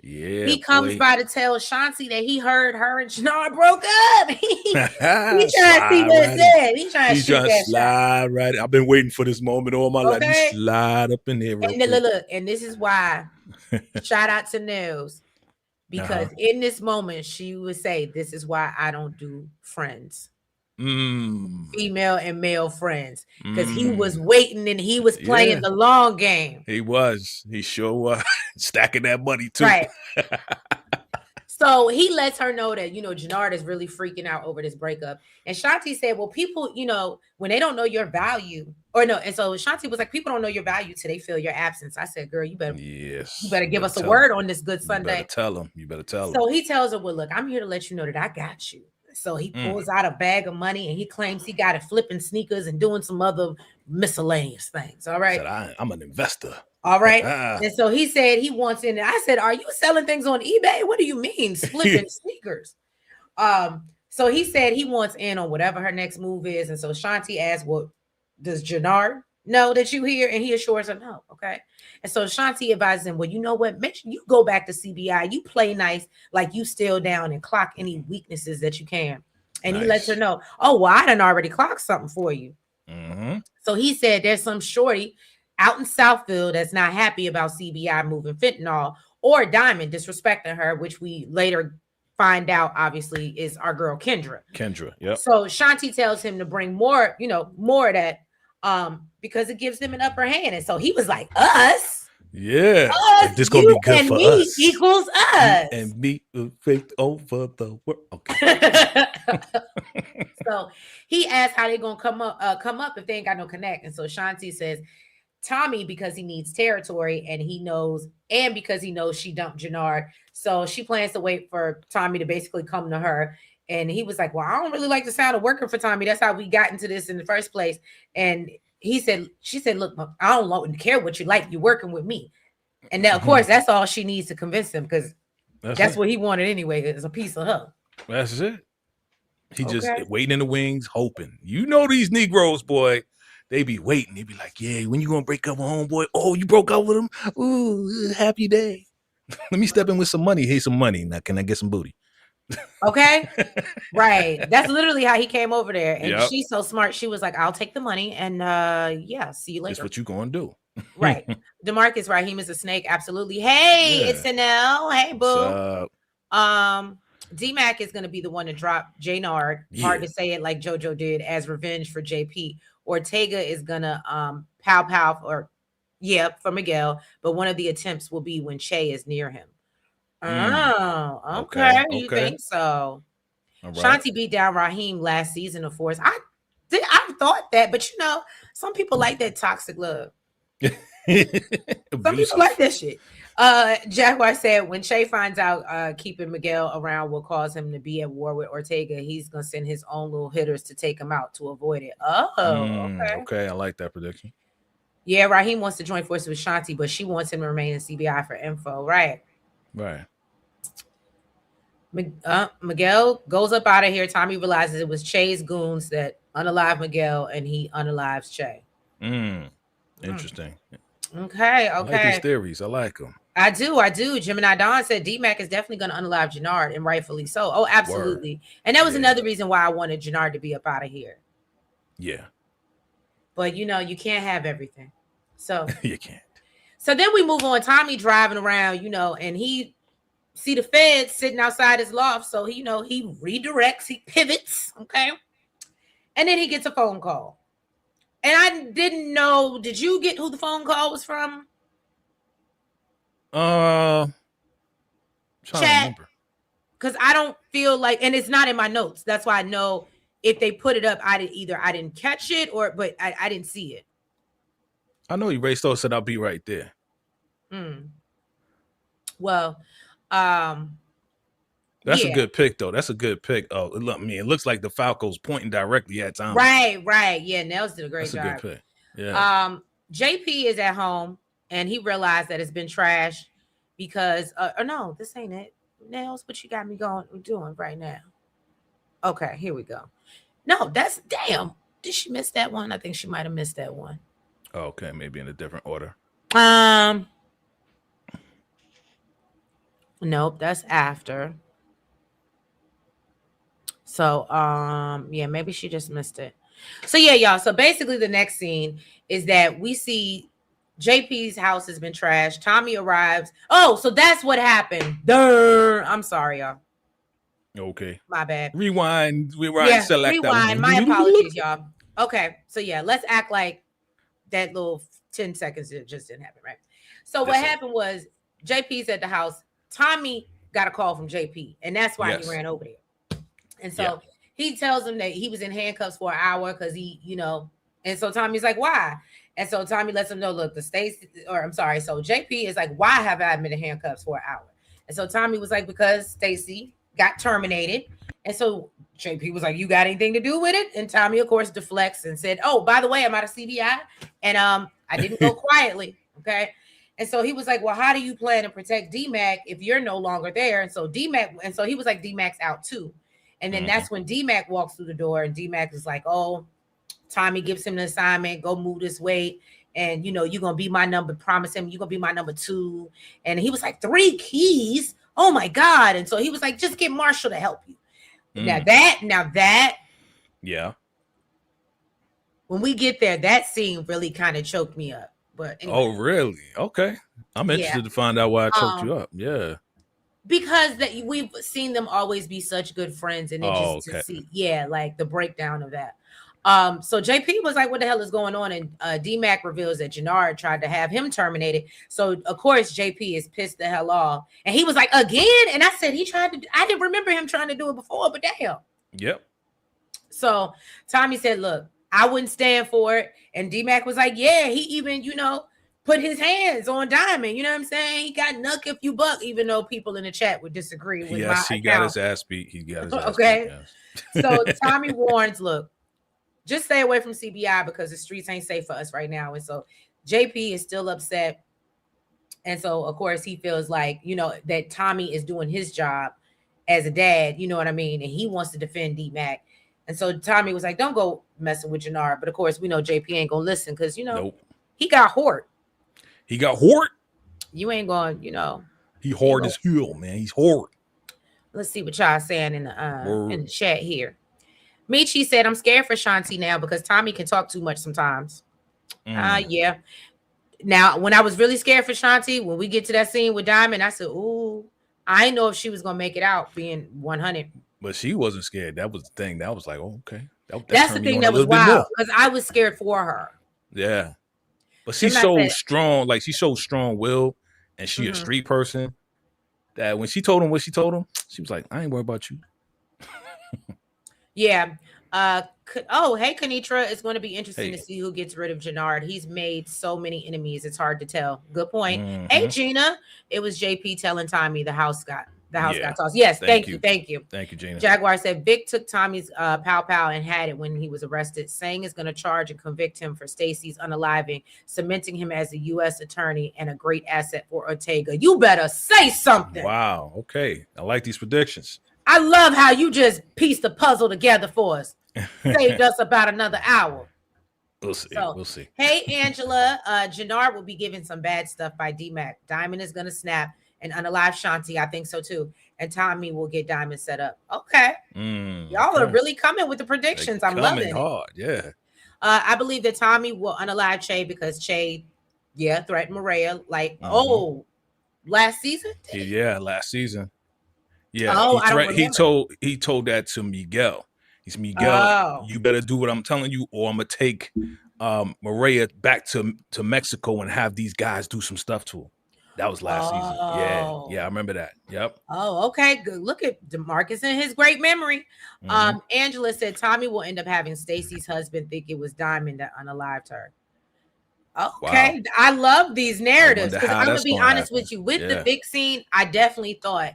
Yeah, he comes by to tell Shanti that he heard her and Jannar broke up. He trying to see what it said. He trying to slide right. I've been waiting for this moment all my life. He slide up in there. Look, and this is why. Shout out to Nils. Because in this moment, she would say, this is why I don't do friends. Female and male friends. Because he was waiting and he was playing the long game. He was. He sure was. Stacking that money too. Right. So he lets her know that, Jannar is really freaking out over this breakup. And Shanti said, well, people, when they don't know your value, and so Shanti was like, people don't know your value till they feel your absence. I said, girl, you better give us a word on this good Sunday. You better tell him. So he tells her, well, look, I'm here to let you know that I got you. So he pulls out a bag of money and he claims he got it flipping sneakers and doing some other miscellaneous things. All right. I'm an investor. All right. And so he said he wants in. I said, are you selling things on eBay? What do you mean flipping sneakers? So he said he wants in on whatever her next move is. And so Shanti asked, well, does Jannar know that you here? And he assures her, no. Okay. And so Shanti advises him, well, you know what? Make sure you go back to CBI. You play nice, like you still down and clock any weaknesses that you can. And he lets her know, oh, well, I done already clocked something for you. So he said there's some shorty out in Southfield that's not happy about CBI moving fentanyl or Diamond disrespecting her, which we later find out obviously is our girl Kendra. Yep. So Shanti tells him to bring more of that because it gives them an upper hand. And so he was like, us? Yeah. Us, this gonna be good for us. Equals us. You and me fake over the world. Okay. So he asked how they gonna come up if they ain't got no connect. And so Shanti says, Tommy, because he needs territory and he knows, and because he knows she dumped Jannar. So she plans to wait for Tommy to basically come to her And he was like, well, I don't really like the sound of working for Tommy. That's how we got into this in the first place. And she said, look, I don't care what you like. You're working with me. And now, of course, that's all she needs to convince him, because that's what he wanted anyway. It's a piece of her. That's it. He just waiting in the wings, hoping. You know these Negroes, boy. They be waiting. They be like, yeah, when you gonna break up with homeboy? Oh, you broke up with him? Ooh, happy day. Let me step in with some money. Here's some money. Now, can I get some booty? Okay. Right. That's literally how he came over there. And she's so smart. She was like, I'll take the money. And see you later. That's what you gonna do. Right. DeMarcus Raheem is a snake. Absolutely. Hey, it's Chanel. Hey, boo. D-Mac is going to be the one to drop J-Nard. Hard to say it like JoJo did, as revenge for JP. Ortega is going to pow for Miguel. But one of the attempts will be when Che is near him. Oh, okay. You think so? Right. Shanti beat down Raheem last season, of course. I thought that, but some people like that toxic love. Some people like that shit. Jaguar said when Che finds out keeping Miguel around will cause him to be at war with Ortega, he's gonna send his own little hitters to take him out to avoid it. Okay, I like that prediction. Yeah, Raheem wants to join forces with Shanti, but she wants him to remain in CBI for info. Right. Miguel goes up out of here. Tommy realizes it was Che's goons that unalived Miguel, and he unalives Che. Interesting. Okay. I like these theories. I like them. I do. Gemini Don said D-Mac is definitely going to unalive Jannard, and rightfully so. Oh, absolutely. Word. And that was another reason why I wanted Jannard to be up out of here. Yeah. But, you can't have everything. So you can't. So then we move on. Tommy driving around, and he see the feds sitting outside his loft. So, he redirects, he pivots. Okay. And then he gets a phone call. And I didn't know. Did you get who the phone call was from? Chat. Because I don't feel like, and it's not in my notes. That's why I know if they put it up, I didn't catch it, but I didn't see it. I know Ray Stowe said I'll be right there. Well, that's a good pick, though. That's a good pick. Oh, look, it looks like the Falco's pointing directly at Tommy. Right. Yeah, Nels did a great job. That's a good pick. Yeah. JP is at home, and he realized that it's been trashed because, no, this ain't it. Nels, what you got me doing right now? Okay, here we go. No, damn. Did she miss that one? I think she might have missed that one. Oh, okay, maybe in a different order. Nope, that's after. So, maybe she just missed it. So, yeah, y'all. So, basically, the next scene is that we see JP's house has been trashed. Tommy arrives. Oh, so that's what happened. Duh. I'm sorry, y'all. Okay. My bad. Rewind. Yeah, select rewind. My apologies, y'all. Okay. So, yeah, let's act like that little 10 seconds it just didn't happen, right? So, what happened was JP's at the house. Tommy got a call from JP, and that's why he ran over there. And so he tells him that he was in handcuffs for an hour because he, and so Tommy's like, why? And so Tommy lets him know, look, so JP is like, why have I been in handcuffs for an hour? And so Tommy was like, because Stacy got terminated. And so JP was like, you got anything to do with it? And Tommy, of course, deflects and said, oh, by the way, I'm out of CBI. And I didn't go quietly. Okay. And so he was like, well, how do you plan to protect D-Mac if you're no longer there? And so he was like, D-Mac's out too. And then that's when D-Mac walks through the door, and D-Mac is like, oh, Tommy gives him the assignment, go move this weight. And, you're going to be my number, promise him you're going to be my number 2. And he was like, 3 keys? Oh my God. And so he was like, just get Marshall to help you. Now that. Yeah. When we get there, that scene really kind of choked me up. But anyway. Oh, really? Okay. I'm interested to find out why I choked you up. Yeah. Because we've seen them always be such good friends, and to see, like the breakdown of that. So JP was like, what the hell is going on? And D-Mac reveals that Jannard tried to have him terminated. So of course JP is pissed the hell off. And he was like, again? And I said, I didn't remember him trying to do it before, but damn. Yep. So Tommy said, look, I wouldn't stand for it. And D-Mac was like, yeah, he even, put his hands on Diamond. You know what I'm saying? He got nuck if you buck, even though people in the chat would disagree with my he account. got his ass beat. He got his ass okay. beat. Yes. So Tommy warns, look, just stay away from CBI because the streets ain't safe for us right now. And so JP is still upset. And so, of course, he feels like, you know, that Tommy is doing his job as a dad, you know what I mean? And he wants to defend D-Mac. And so Tommy was like, don't go messing with Jannard. But of course, we know JP ain't gonna listen because, you know, he got Hort. He got Hort? You ain't going, you know. He hard as hell, man. He's hard. Let's see what y'all saying in the chat here. Michi said, I'm scared for Shanti now because Tommy can talk too much sometimes. Yeah. Now, when I was really scared for Shanti, when we get to that scene with Diamond, I said, ooh, I didn't know if she was going to make it out being 100. But she wasn't scared. That was the thing. That was like, oh, okay. That's the thing that was wild because I was scared for her. Yeah. But she's so strong. Like, she's so strong-willed and she a street person that when she told him what she told him, she was like, I ain't worried about you. Yeah. Hey, Kanitra, it's going to be interesting to see who gets rid of Jannard. He's made so many enemies. It's hard to tell. Good point. Hey, Gina, it was JP telling Tommy the house got tossed. Yes. Thank you. Thank you, Gina. Jaguar said Vic took Tommy's pow and had it when he was arrested. Saying is going to charge and convict him for Stacy's unaliving, cementing him as a U.S. attorney and a great asset for Ortega. You better say something. Wow. Okay. I like these predictions. I love how you just pieced the puzzle together for us. Saved us about another hour. We'll see. We'll see. Hey, Angela. Jannard will be given some bad stuff by D-Mac. Diamond is going to snap and unalive Shanti. I think so, too. And Tommy will get Diamond set up. Okay. Y'all are really coming with the predictions. I'm loving it. Hard. Yeah. I believe that Tommy will unalive Che because Che, threatened Maria. Like, last season? Yeah, last season. Yeah, he told that to Miguel. He's Miguel. You better do what I'm telling you, or I'm gonna take Maria back to Mexico and have these guys do some stuff to him. That was last season. Yeah, I remember that. Yep. Oh, okay. Good. Look at DeMarcus and his great memory. Angela said Tommy will end up having Stacy's husband think it was Diamond that unalived her. Okay, wow. I love these narratives because I'm gonna be honest with you. With the big scene, I definitely thought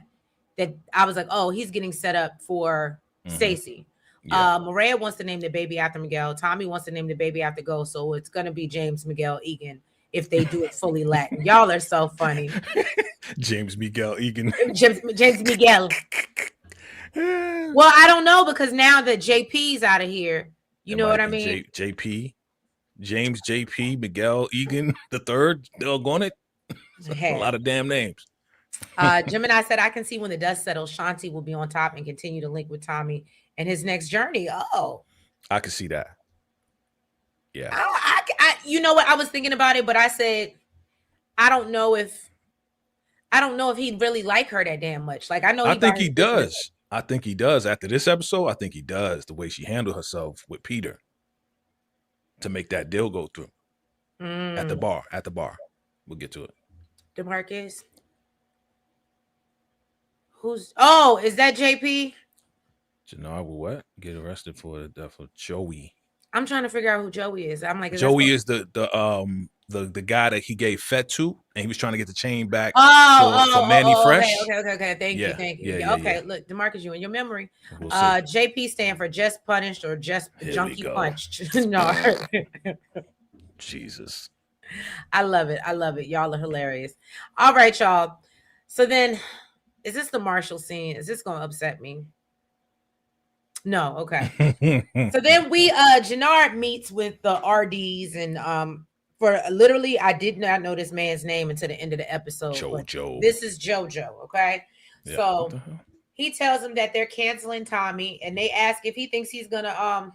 that I was like, oh, he's getting set up for Stacy. Maria wants to name the baby after Miguel. Tommy wants to name the baby after Ghost. So it's going to be James Miguel Egan if they do it fully Latin. Y'all are so funny. James Miguel Egan. James Miguel. Well, I don't know because now that JP's out of here, you know what I mean? JP, James JP, Miguel Egan, the third, doggone it. A lot of damn names. Gemini said, I can see when the dust settles, Shanti will be on top and continue to link with Tommy and his next journey. Oh, I can see that. Yeah. I you know what? I was thinking about it, but I said, I don't know if he'd really like her that damn much. Like, I know. I think he does. I think he does. After this episode, I think he does. The way she handled herself with Peter to make that deal go through at the bar. We'll get to it. DeMarcus. Is that JP? Jannard will what? Get arrested for the death of Joey. I'm trying to figure out who Joey is. I'm like, Joey is the guy that he gave Fett to, and he was trying to get the chain back for Manny Fresh. Okay. Thank you. Yeah, okay, look, DeMarcus, you in your memory. We'll JP stand for just punished or just junkie punched. No. Jesus. I love it. Y'all are hilarious. All right, y'all. So then, is this the Marshall scene? Is this going to upset me? No. Okay. So then Jannard meets with the RDs and for literally, I did not know this man's name until the end of the episode. JoJo. This is JoJo. Okay. Yeah. So he tells them that they're canceling Tommy and they ask if he thinks he's going to,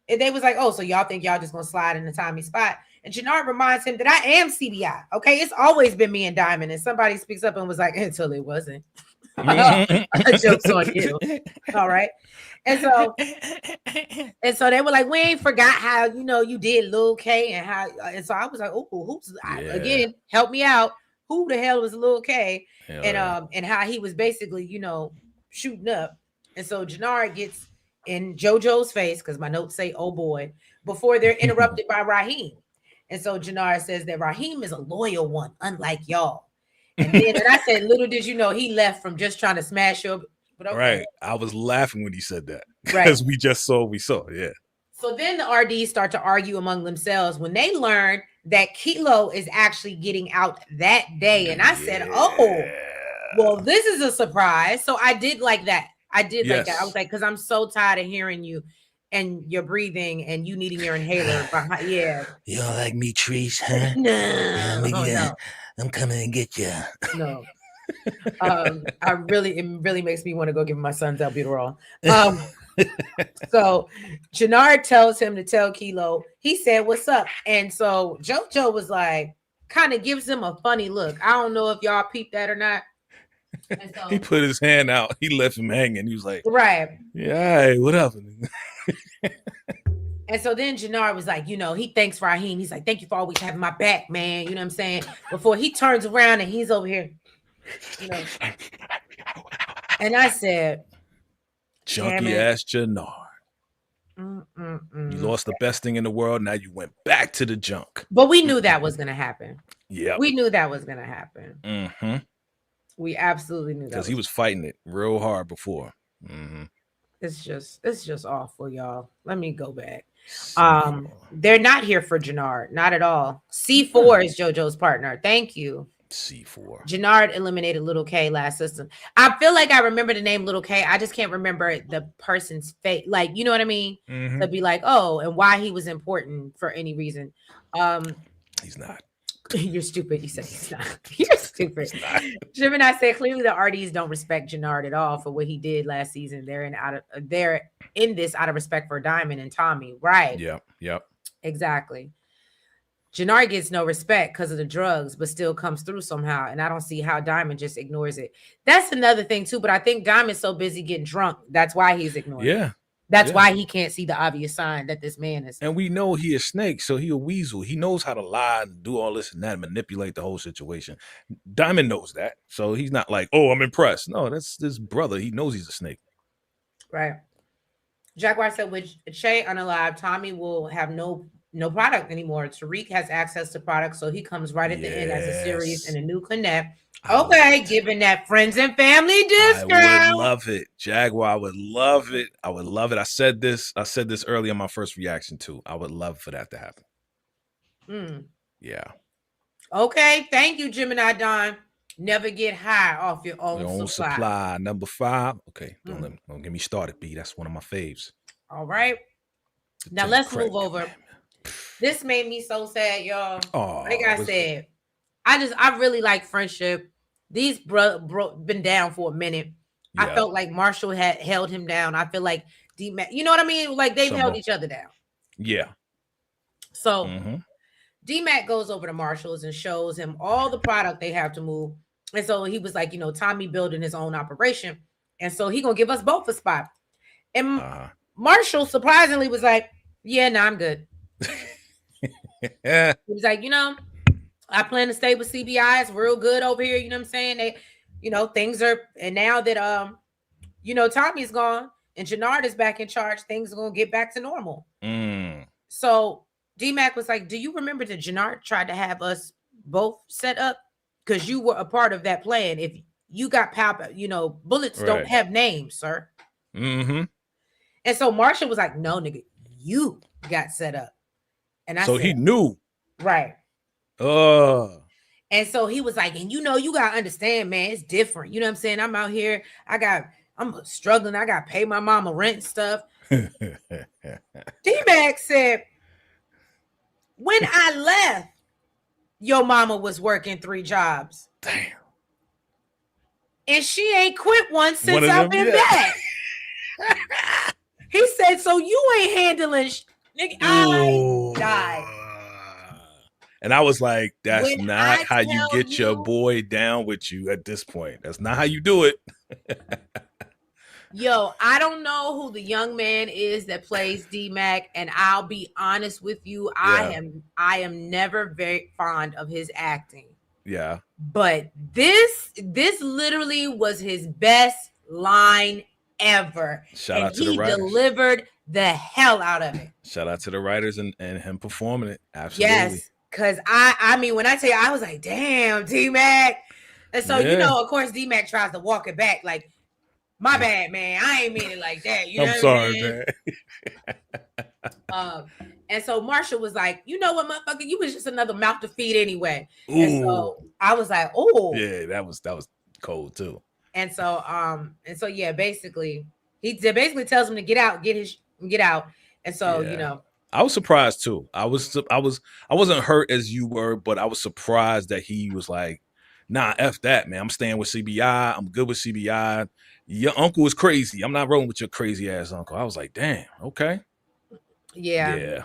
and they was like, oh, so y'all think y'all just going to slide in the Tommy spot? And Jannard reminds him that I am CBI. Okay. It's always been me and Diamond. And somebody speaks up and was like, until it wasn't. Joke's on you. All right. And so they were like, we ain't forgot how, you did Lil K and so I was like, oh, again, help me out. Who the hell was Lil K? And how he was basically, shooting up. And so Jannard gets in JoJo's face, because my notes say, oh boy, before they're interrupted by Raheem. And so Jannard says that Raheem is a loyal one, unlike y'all. And then and I said, little did you know he left from just trying to smash you. But okay. Right. I was laughing when he said that. Right. Because we saw. Yeah. So then the RDs start to argue among themselves when they learn that Kilo is actually getting out that day. And I said, oh, well, this is a surprise. So I did like that. I did like that. I was like, because I'm so tired of hearing you and your breathing and you needing your inhaler. Yeah. You don't like me, Trees, huh? No. I'm coming and get you. No. It really makes me want to go give my son's albuterol. So Jannard tells him to tell Kilo. He said, "What's up?" And so JoJo was like, kind of gives him a funny look. I don't know if y'all peeped that or not. And so, he put his hand out. He left him hanging. He was like, right. Yeah, hey, what up? And so then Jannard was like, he thanks Raheem. He's like, thank you for always having my back, man. You know what I'm saying? Before he turns around and he's over here, And I said, junky ass Jannard. You lost the best thing in the world. Now you went back to the junk. But we knew that was going to happen. Yeah. We knew that was going to happen. Mm-hmm. We absolutely knew that. Because he was fighting it real hard before. Mm-hmm. It's just awful, y'all. Let me go back. They're not here for Jannard. Not at all. C4 is JoJo's partner. Thank you. C4. Jannard eliminated Little K last season. I feel like I remember the name Little K. I just can't remember the person's face. Like, you know what I mean? Mm-hmm. To be like, oh, and why he was important for any reason. He's not. You're stupid. You said he's not. You're stupid. Gemini said clearly the RDs don't respect Jannard at all for what he did last season. They're in this out of respect for Diamond and Tommy. Right. Yep. Exactly. Jannard gets no respect because of the drugs, but still comes through somehow. And I don't see how Diamond just ignores it. That's another thing too. But I think Diamond's so busy getting drunk. That's why he's ignoring it. That's why he can't see the obvious sign that this man is. And we know he a snake, so he a weasel. He knows how to lie and do all this and that, manipulate the whole situation. Diamond knows that. So he's not like, oh, I'm impressed. No, that's his brother. He knows he's a snake. Right. Jaguar said, with Shay unalive, Tommy will have no product anymore. Tariq has access to products, so he comes right at the end as a series and a new connect. Okay, giving that friends and family discount. I would love it. Jaguar would love it. I would love it. I said this earlier in my first reaction too. I would love for that to happen. Yeah. Okay. Thank you, Gemini Don. Never get high off your own supply. Number 5. Okay. Don't get me started, B. That's one of my faves. All right. Now let's move over. This made me so sad, y'all. Like I said, I really like friendship. These been down for a minute. Yeah. I felt like Marshall had held him down. I feel like D-Mac, you know what I mean? Like they've held each other down. Yeah. So D-Mac goes over to Marshall's and shows him all the product they have to move. And so he was like, Tommy building his own operation. And so he gonna give us both a spot. And Marshall surprisingly was like, yeah, no, I'm good. He was like, I plan to stay with CBI. It's real good over here. You know what I'm saying? They, things are, and now that, Tommy's gone and Jannard is back in charge, things are going to get back to normal. So D-Mac was like, do you remember that Jannard tried to have us both set up? Because you were a part of that plan. If you got bullets don't have names, sir. And so Marshall was like, no, nigga, you got set up. And I said, he knew. Right. And so he was like, and you got to understand, man, it's different. You know what I'm saying? I'm out here. I'm struggling. I got to pay my mama rent and stuff. D-Mac said, when I left, your mama was working 3 jobs. Damn. And she ain't quit one since I've been back. He said, so you ain't handling nigga. I died. And I was like, that's not how you get your boy down with you at this point. That's not how you do it. Yo, I don't know who the young man is that plays D-Mac, and I'll be honest with you, I am never very fond of his acting. Yeah. But this literally was his best line ever. Shout out to the writers. He delivered the hell out of it. Shout out to the writers and him performing it. Absolutely. Cause I mean, when I tell you, I was like, damn, D-Mac. And so, you Yeah. know, of course, D-Mac tries to walk it back. Like, my bad, man. I ain't mean it like that. You know I'm what sorry, I mean? man. And so Marshall was like, you know what, motherfucker, you was just another mouth to feed anyway. Ooh. And so I was like, oh. Yeah, that was cold too. And so yeah, basically, he basically tells him to get out. And so, you know. I was surprised too. I wasn't hurt as you were, but I was surprised that he was like, nah, F that, man. I'm staying with CBI. I'm good with CBI. Your uncle is crazy. I'm not rolling with your crazy ass uncle. I was like, damn, okay. Yeah.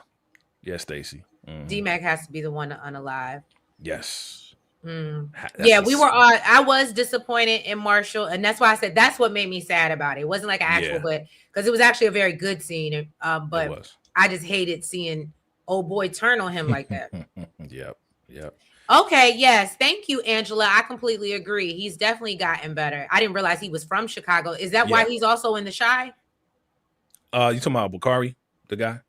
Yeah, Stacy. Mm-hmm. D-Mac has to be the one to unalive. Yes. Yeah, we were on. I was disappointed in Marshall, and that's why I said that's what made me sad about it. It wasn't like an actual, but because it was actually a very good scene. But I just hated seeing old boy turn on him like that. Yep. Okay, yes. Thank you, Angela. I completely agree. He's definitely gotten better. I didn't realize he was from Chicago. Is that why he's also in the Chi? You talking about Bakari, the guy?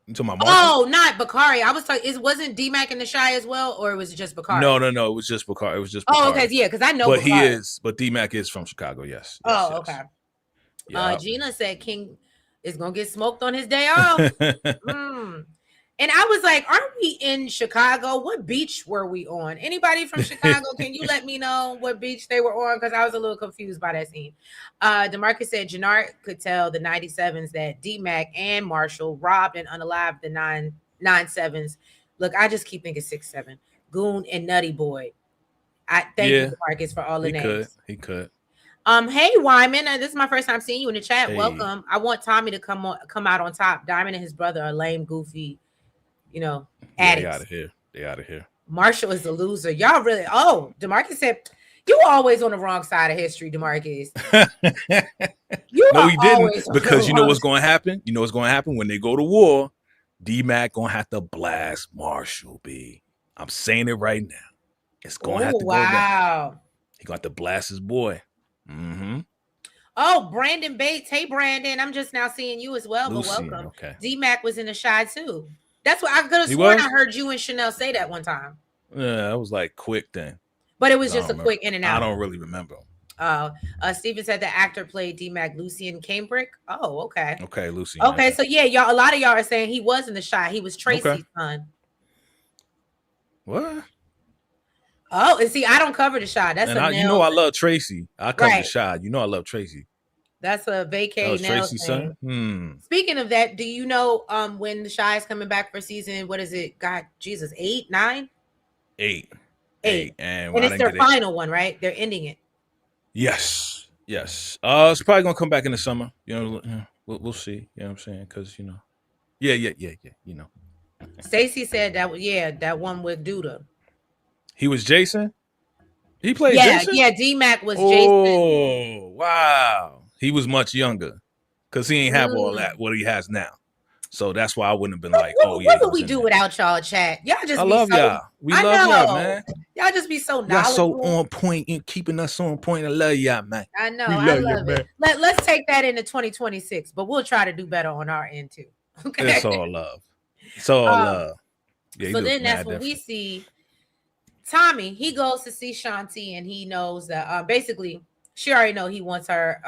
You talking about Marshall? Oh, not Bakari. I was talking. Wasn't D-Mac in the Chi as well, or was it just Bakari? No. It was just Bakari. Oh, okay, yeah, because I know. But Bakari. but D-Mac is from Chicago. Yes. Okay. Yeah. Gina said King is gonna get smoked on his day off. And I was like, aren't we in Chicago? What beach were we on? Anybody from Chicago? Can you let me know what beach they were on? Because I was a little confused by that scene. DeMarcus said Jannard could tell the 97s that D-Mac and Marshall robbed and unalived the 97s. Look, I just keep thinking 6'7". Goon and Nutty Boy. I thank you, DeMarcus, for all the names. He could. Hey Wyman, this is my first time seeing you in the chat. Hey. Welcome. I want Tommy to come out on top. Diamond and his brother are lame, goofy. You know, addicts. They out of here. Marshall is the loser. Y'all really. Oh, DeMarcus said you always on the wrong side of history, DeMarcus. No, he didn't. Because you know what's going to happen. You know what's going to happen when they go to war. D-Mac gonna have to blast Marshall. I'm saying it right now. It's gonna have to go down. He gonna have to blast his boy. Mm-hmm. Oh, Brandon Bates. Hey, Brandon. I'm just now seeing you as well. Lucy, but welcome. Okay. D-Mac was in the Chi too. That's what I could have sworn I heard you and Chanel say that one time. Yeah, that was like quick then. But it was just a quick in and out. I don't really remember. Steven said the actor played D-Mac, Lucien Cambrick. Oh, okay. Okay, Lucy. Okay, so yeah, y'all. A lot of y'all are saying he was in the Chi. He was Tracy's son. What? Oh, and see, I don't cover the Chi. That's you know I love Tracy. I cover the Chi. You know I love Tracy. That's a vacay now. Tracy's son. Speaking of that, do you know when the Chi is coming back for season? What is it? God, Jesus, 8, 9? 8. And it's their final one, right? They're ending it. Yes. It's probably gonna come back in the summer. You know, we'll see. You know what I'm saying? Because you know, yeah. You know. Stacey said that one with Duda. He was Jason. He played Jason. Yeah. D-Mac was Jason. Oh wow. He was much younger because he ain't have all that what he has now. So that's why I wouldn't have been like, oh yeah. What would we do without y'all, chat? Y'all just love y'all. We love y'all, man. Y'all just be so knowledgeable. Y'all so on point and keeping us on point. I love y'all, man. I know. I love it. Let's take that into 2026, but we'll try to do better on our end too. Okay. It's all love. It's all love. Yeah, so then that's when we see Tommy. He goes to see Shanti, and he knows that basically she already know he wants her.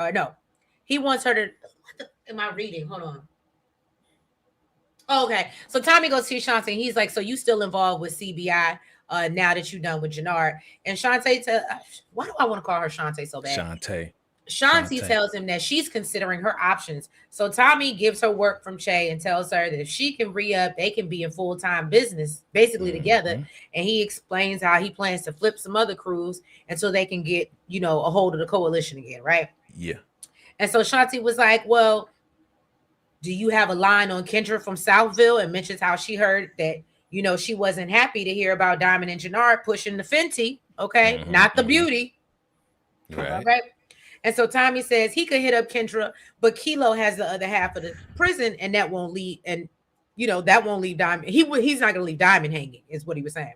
He wants her to. What am I reading? Hold on. Oh, okay. So Tommy goes to see Shanti, and he's like, "So you still involved with CBI now that you're done with Jannard?" And Shanti, why do I want to call her Shanti so bad? Shanti tells him that she's considering her options. So Tommy gives her work from Che and tells her that if she can re-up, they can be in full-time business, basically together. And he explains how he plans to flip some other crews until they can get, a hold of the coalition again, right? Yeah. And so Shanti was like, well, do you have a line on Kendra from Southville? And mentions how she heard that, she wasn't happy to hear about Diamond and Jannard pushing the Fenty, okay? Not the beauty. Right. Okay. And so Tommy says he could hit up Kendra, but Kilo has the other half of the prison, and that won't leave. And that won't leave Diamond. He's not gonna leave Diamond hanging, is what he was saying.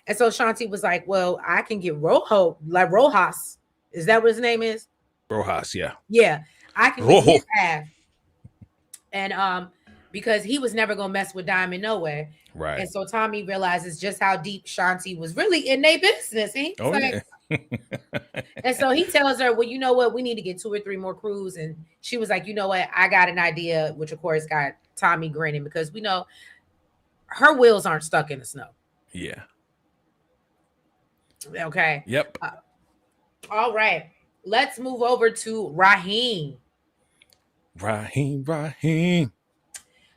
And so Shanti was like, "Well, I can get Rojas. Is that what his name is? Rojas, yeah. Yeah, I can get his half." And because he was never gonna mess with Diamond no way. Right. And so Tommy realizes just how deep Shanti was really in their business. And he's like, and so he tells her, well, you know what? We need to get 2 or 3 more crews. And she was like, you know what? I got an idea, which of course got Tommy grinning because we know her wheels aren't stuck in the snow. Yeah. Okay. Yep. All right. Let's move over to Raheem. Raheem.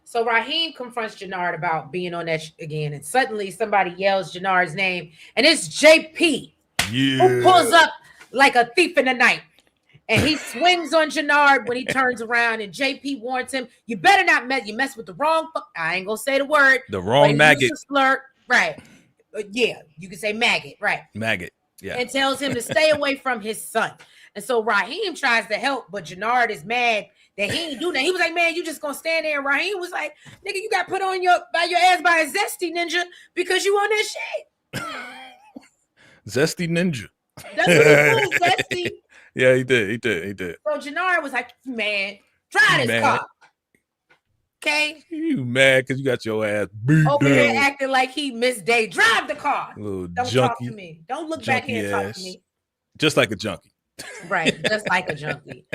So Raheem confronts Jannard about being on that again. And suddenly somebody yells Jannard's name. And it's JP. Yeah. Who pulls up like a thief in the night. And he swings on Jannard when he turns around. And JP warns him, you better not mess with the wrong. I ain't going to say the word. The wrong maggot. Slur. Right. Yeah. You can say maggot. Right. Maggot. Yeah. And tells him to stay away from his son. And so Raheem tries to help, but Jannard is mad that he ain't do that. He was like, man, you just gonna stand there. And Raheem was like, nigga, you got put on your ass by a zesty ninja because you on that shit. Zesty ninja. That's what he said, zesty. Yeah, he did. So Jannard was like, man, drive this car. Okay? You mad because you got your ass beat over down. here acting like he missed day. Drive the car. Little Don't junkie, talk to me. Don't look back here and talk to me. Just like a junkie. Right, just like a junkie.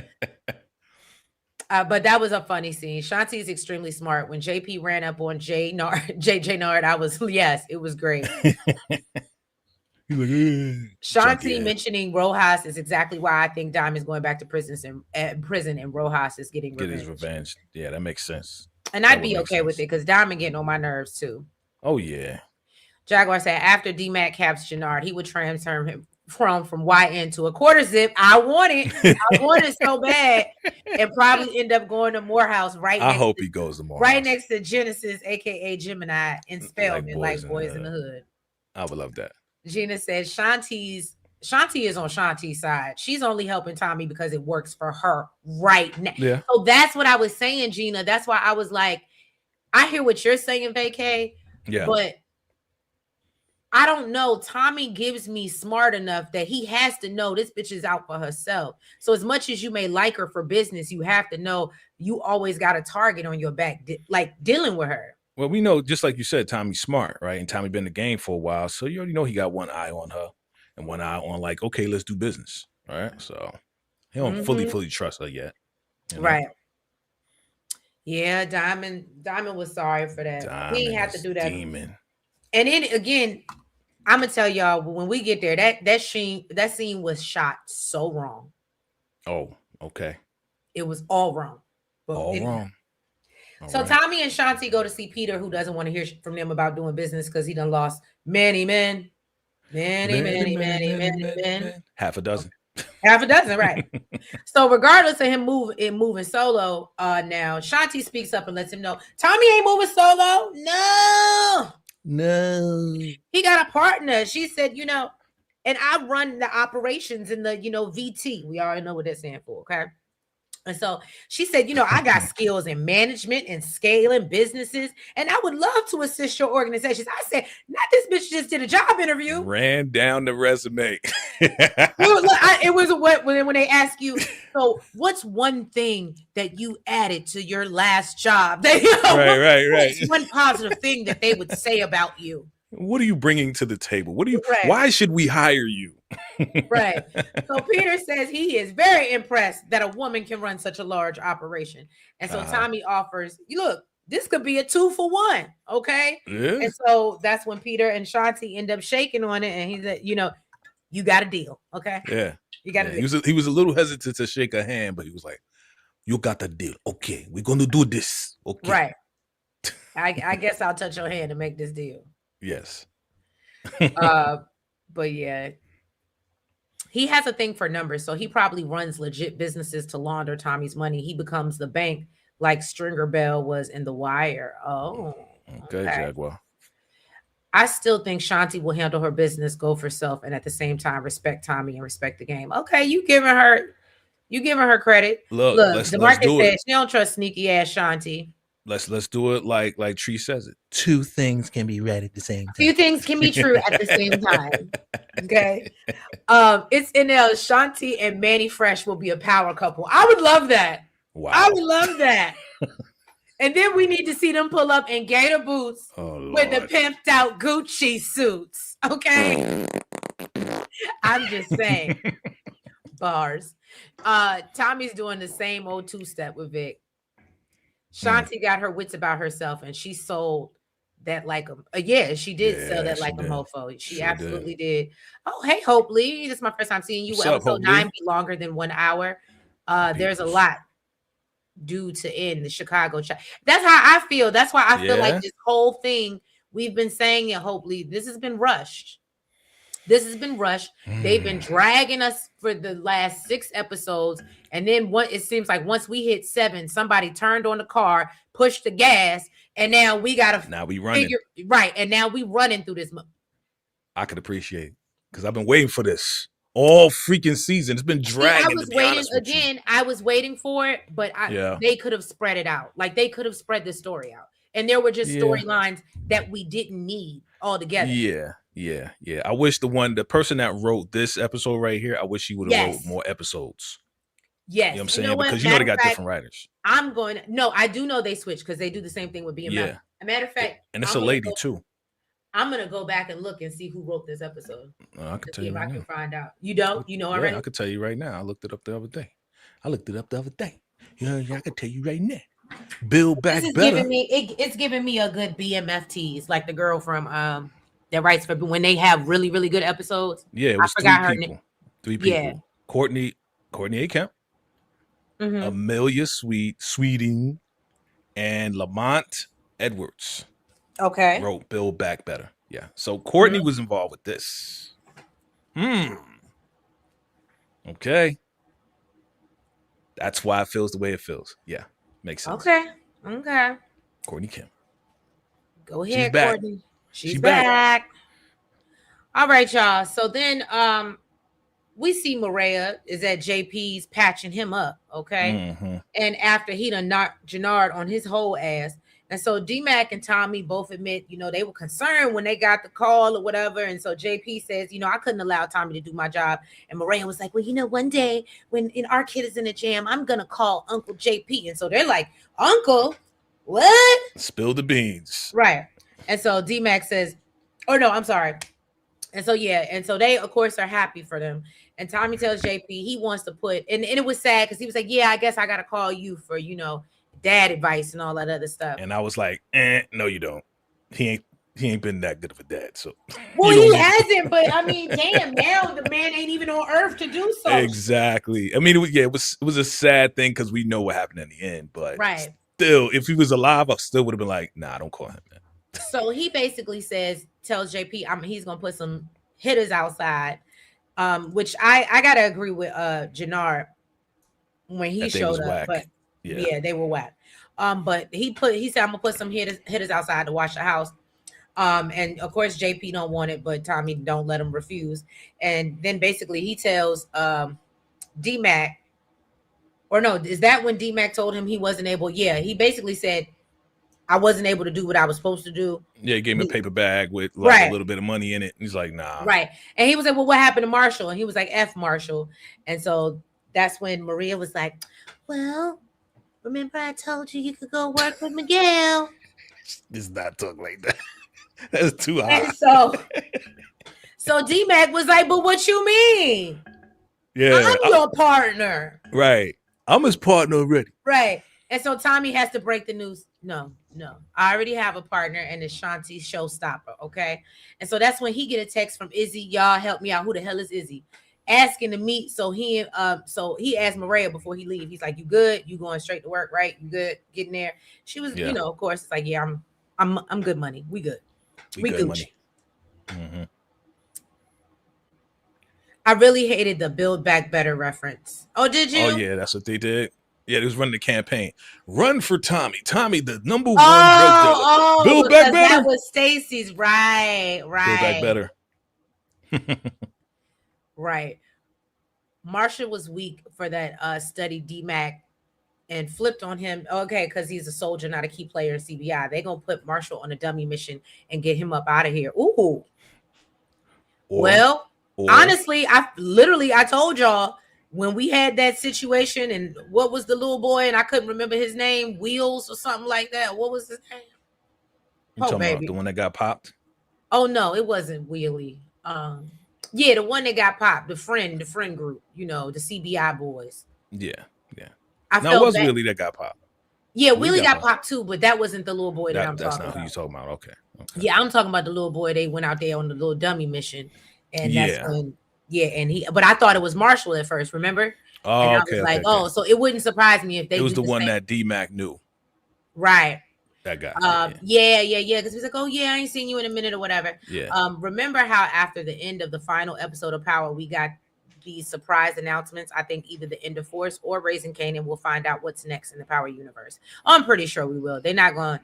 But that was a funny scene. Shanti is extremely smart. When JP ran up on JJ Nard, I was, yes, it was great. He's like, Shanti mentioning Rojas is exactly why I think Diamond's going back to prison and Rojas is getting revenge. Get his revenge. Yeah, that makes sense. And I'd be okay with it because Diamond getting on my nerves too. Oh, yeah. Jaguar said after D-Mac caps Jannard, he would transform him from YN to a quarter zip. I want it so bad, and probably end up going to Morehouse I hope he goes to Morehouse. Right next to Genesis, aka Gemini, in Spelman, like Boys in the Hood. I would love that. Gina says Shanti is on Shanti's side. She's only helping Tommy because it works for her right now. Yeah. So that's what I was saying, Gina. That's why I was like, I hear what you're saying, VACAY. Yeah. But I don't know. Tommy gives me smart enough that he has to know this bitch is out for herself. So as much as you may like her for business, you have to know you always got a target on your back, like dealing with her. Well, we know, just like you said, Tommy's smart, right? And Tommy been in the game for a while. So you already know he got one eye on her and one eye on like, okay, let's do business. All right. So he don't fully trust her yet. You know? Right. Yeah, Diamond was sorry for that. Diamond He had to do that. Demon. And then again, I'm gonna tell y'all when we get there, that scene was shot so wrong. Oh, okay. It was all wrong. All wrong. So right. Tommy and Shanti go to see Peter, who doesn't want to hear from them about doing business because he done lost many men. Half a dozen. Right? So regardless of him moving solo, now Shanti speaks up and lets him know Tommy ain't moving solo. No, he got a partner. She said, and I run the operations in the VT. We already know what that's saying for, okay? And so she said, I got skills in management and scaling businesses, and I would love to assist your organizations. I said, not this bitch just did a job interview. Ran down the resume. It was when they ask you, so what's one thing that you added to your last job? Right. What's one positive thing that they would say about you? What are you bringing to the table? Why should we hire you? Right. So Peter says he is very impressed that a woman can run such a large operation. And so Tommy offers, look, this could be a 2-for-1. Okay. Yeah. And so that's when Peter and Shanti end up shaking on it. And he said, you got a deal. Okay. Yeah. You got a deal. He was a little hesitant to shake her hand, but he was like, you got the deal. Okay. We're going to do this. Okay. Right. I guess I'll touch your hand to make this deal. Yes. But yeah, he has a thing for numbers, so he probably runs legit businesses to launder Tommy's money. He becomes the bank like Stringer Bell was in The Wire. Oh, okay. Jaguar. I still think Shanti will handle her business, go for self, and at the same time respect Tommy and respect the game. Okay, you giving her credit. Look, DeMarcus said she don't trust sneaky ass Shanti. Let's do it like Tree says it. Two things can be read at the same time. Two things can be true at the same time. Okay. It's NL. Shanti and Manny Fresh will be a power couple. I would love that. Wow. I would love that. And then we need to see them pull up in gator boots with the pimped out Gucci suits. Okay. I'm just saying. Bars. Tommy's doing the same old two-step with Vic. Shanti got her wits about herself and she sold that like a she did sell that like a mofo. She absolutely did. Oh, hey, Hope Lee. This is my first time seeing you. Episode 9 be longer than 1 hour. There's a lot due to end the Chicago chat. That's how I feel. That's why I feel like this whole thing we've been saying it, Hope Lee, this has been rushed. They've been dragging us for the last 6 episodes. And then it seems like once we hit 7, somebody turned on the car, pushed the gas, and now we gotta running. Right. And now we running through this. I could appreciate it because I've been waiting for this all freaking season. It's been dragging. I was waiting for it, but they could have spread it out. Like they could have spread the story out. And there were just storylines that we didn't need altogether. Yeah. I wish the person that wrote this episode right here, I wish he would have wrote more episodes. Yes. You know what I'm saying? Because they got different writers. I do know they switch because they do the same thing with BMF. Yeah. A matter of fact, and it's a lady too. I'm gonna go back and look and see who wrote this episode. I can tell you if right I can now. find out. You don't? You know already? I can tell you right now. I looked it up the other day. Yeah, I can tell you right now. Build back better. It's giving me a good BMF tease, like the girl from that writes for when they have really, really good episodes. Yeah, it was three people. Yeah. Courtney A. Kemp, Amelia Sweeting, and Lamont Edwards. Okay. Wrote Build Back Better. Yeah. So Courtney was involved with this. Okay. That's why it feels the way it feels. Yeah. Makes sense. Okay. Courtney Kemp. Go ahead, Courtney. She's back. All right, y'all. So then we see Maria is at JP's patching him up, okay? And after he done knocked Jannard on his whole ass. And so D-Mac and Tommy both admit, they were concerned when they got the call or whatever. And so JP says, I couldn't allow Tommy to do my job. And Maria was like, well, one day when our kid is in a jam, I'm going to call Uncle JP. And so they're like, Uncle, what? Spill the beans. Right. And so D-Mac says, oh, no, I'm sorry. And so, and so they, of course, are happy for them. And Tommy tells JP he wants to put, and it was sad because he was like, I guess I got to call you for, dad advice and all that other stuff. And I was like, no, you don't. He ain't been that good of a dad. So well, he hasn't, but I mean, damn, now the man ain't even on earth to do so. Exactly. I mean, it was a sad thing because we know what happened in the end, but still, if he was alive, I still would have been like, nah, don't call him, man. So he basically tells JP he's gonna put some hitters outside, which I gotta agree with Jannard when he showed up, but they were whack. But he said I'm gonna put some hitters outside to watch the house. And of course JP don't want it, but Tommy don't let him refuse. And then basically he tells D-Mac, or no, is that when D-Mac told him he wasn't able? Yeah, he basically said I wasn't able to do what I was supposed to do. Yeah, he gave him a paper bag with a little bit of money in it. He's like, nah. Right. And he was like, well, what happened to Marshall? And he was like, F Marshall. And so that's when Maria was like, well, remember I told you could go work with Miguel. Does not talk like that. That's too high. And so D-Mac was like, but what you mean? Yeah. I'm your partner. Right. I'm his partner already. Right. And so Tommy has to break the news. No. I already have a partner and it's Shanti's showstopper, okay? And so that's when he get a text from Izzy. Y'all help me out. Who the hell is Izzy? Asking to meet. So he asked Maria before he leave. He's like, you good? You going straight to work, right? You good getting there? She was, of course, it's like, yeah, I'm good money. We good. We good money. I really hated the Build Back Better reference. Oh, did you? Oh, yeah, that's what they did. Yeah, they was running the campaign. Run for Tommy. Tommy, the number one drug dealer. Build back better. That was Stacy's. Right. Build back better. Right. Marsha was weak for that study D-Mac and flipped on him. Okay, because he's a soldier, not a key player in CBI. They're going to put Marshall on a dummy mission and get him up out of here. Ooh. Honestly, I told y'all when we had that situation, and what was the little boy, and I couldn't remember his name, Wheels or something like that. What was his name? You talking about the one that got popped? Oh no, it wasn't Wheelie. Yeah, the one that got popped, the friend group, the CBI boys. Yeah. I No, it was Wheelie that got popped. Yeah, Wheelie got popped too, but that wasn't the little boy that I'm talking about. That's not who you talking about. Okay. Yeah, I'm talking about the little boy. They went out there on the little dummy mission, and that's when, but I thought it was Marshall at first. Remember? Oh, and I okay. was like, so it wouldn't surprise me if they. It was the one that D-Mac knew. Right. That guy. Yeah. Because he's like, oh yeah, I ain't seen you in a minute or whatever. Yeah. Remember how after the end of the final episode of Power, we got these surprise announcements? I think either the End of Force or Raising Kanan will find out what's next in the Power universe. I'm pretty sure we will. They're not going.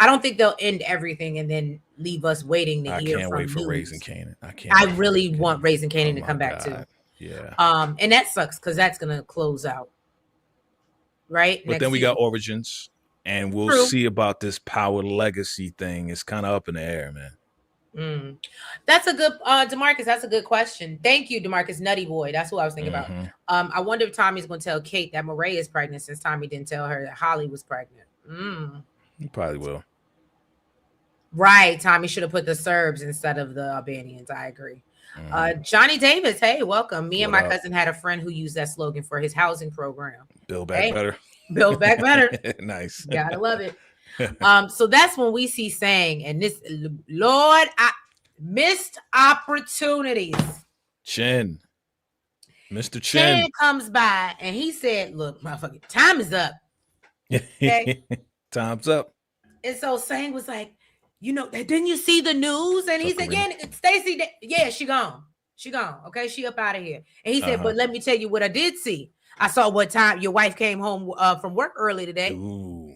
I don't think they'll end everything and then leave us waiting to hear from. I can't wait for Raising Kanan. I really want Raising Kanan to come back too. Yeah. And that sucks because that's gonna close out. Right. But then we got Origins, and we'll see about this Power Legacy thing. It's kind of up in the air, man. That's a good DeMarcus. That's a good question. Thank you, DeMarcus. Nutty boy. That's what I was thinking about. I wonder if Tommy's gonna tell Kate that Marae is pregnant, since Tommy didn't tell her that Holly was pregnant. He probably will. Right. Tommy should have put the Serbs instead of the Albanians. I agree. Johnny Davis, hey, welcome. Me and my cousin had a friend who used that slogan for his housing program. Build back better. Build back better. Nice. Gotta love it. So that's when we see Sang, and this, Lord, I missed opportunities. Mr. Chen comes by and he said, look, motherfucker, time is up. Okay? Time's up. And so Sang was like, didn't you see the news? And he said, yeah, Stacey, yeah, she gone. Okay, she up out of here. And he said, but let me tell you what I did see. I saw what time your wife came home from work early today. Ooh.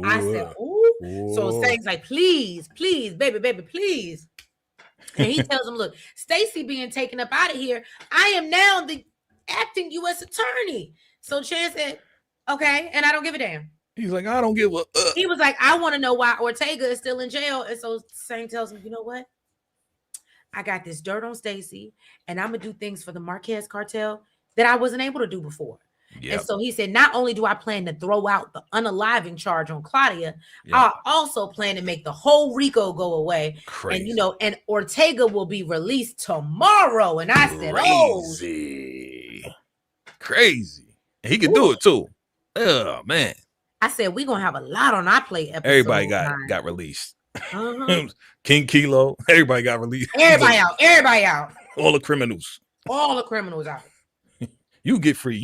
I said, ooh. So Sang's like, please, baby, please. And he tells him, look, Stacey being taken up out of here, I am now the acting U.S. attorney. So Chan said, okay, and I don't give a damn. He's like, I don't give a. He was like, I want to know why Ortega is still in jail. And so Sang tells him, you know what? I got this dirt on Stacey, and I'm gonna do things for the Marquez cartel that I wasn't able to do before. Yep. And so he said, not only do I plan to throw out the unaliving charge on Claudia, I also plan to make the whole RICO go away. Crazy. And and Ortega will be released tomorrow. And I said, crazy. And he could do it too. Oh man. I said, we're gonna have a lot on our plate. Everybody got released. King Kilo, everybody got released. Everybody out. All the criminals out. You get free.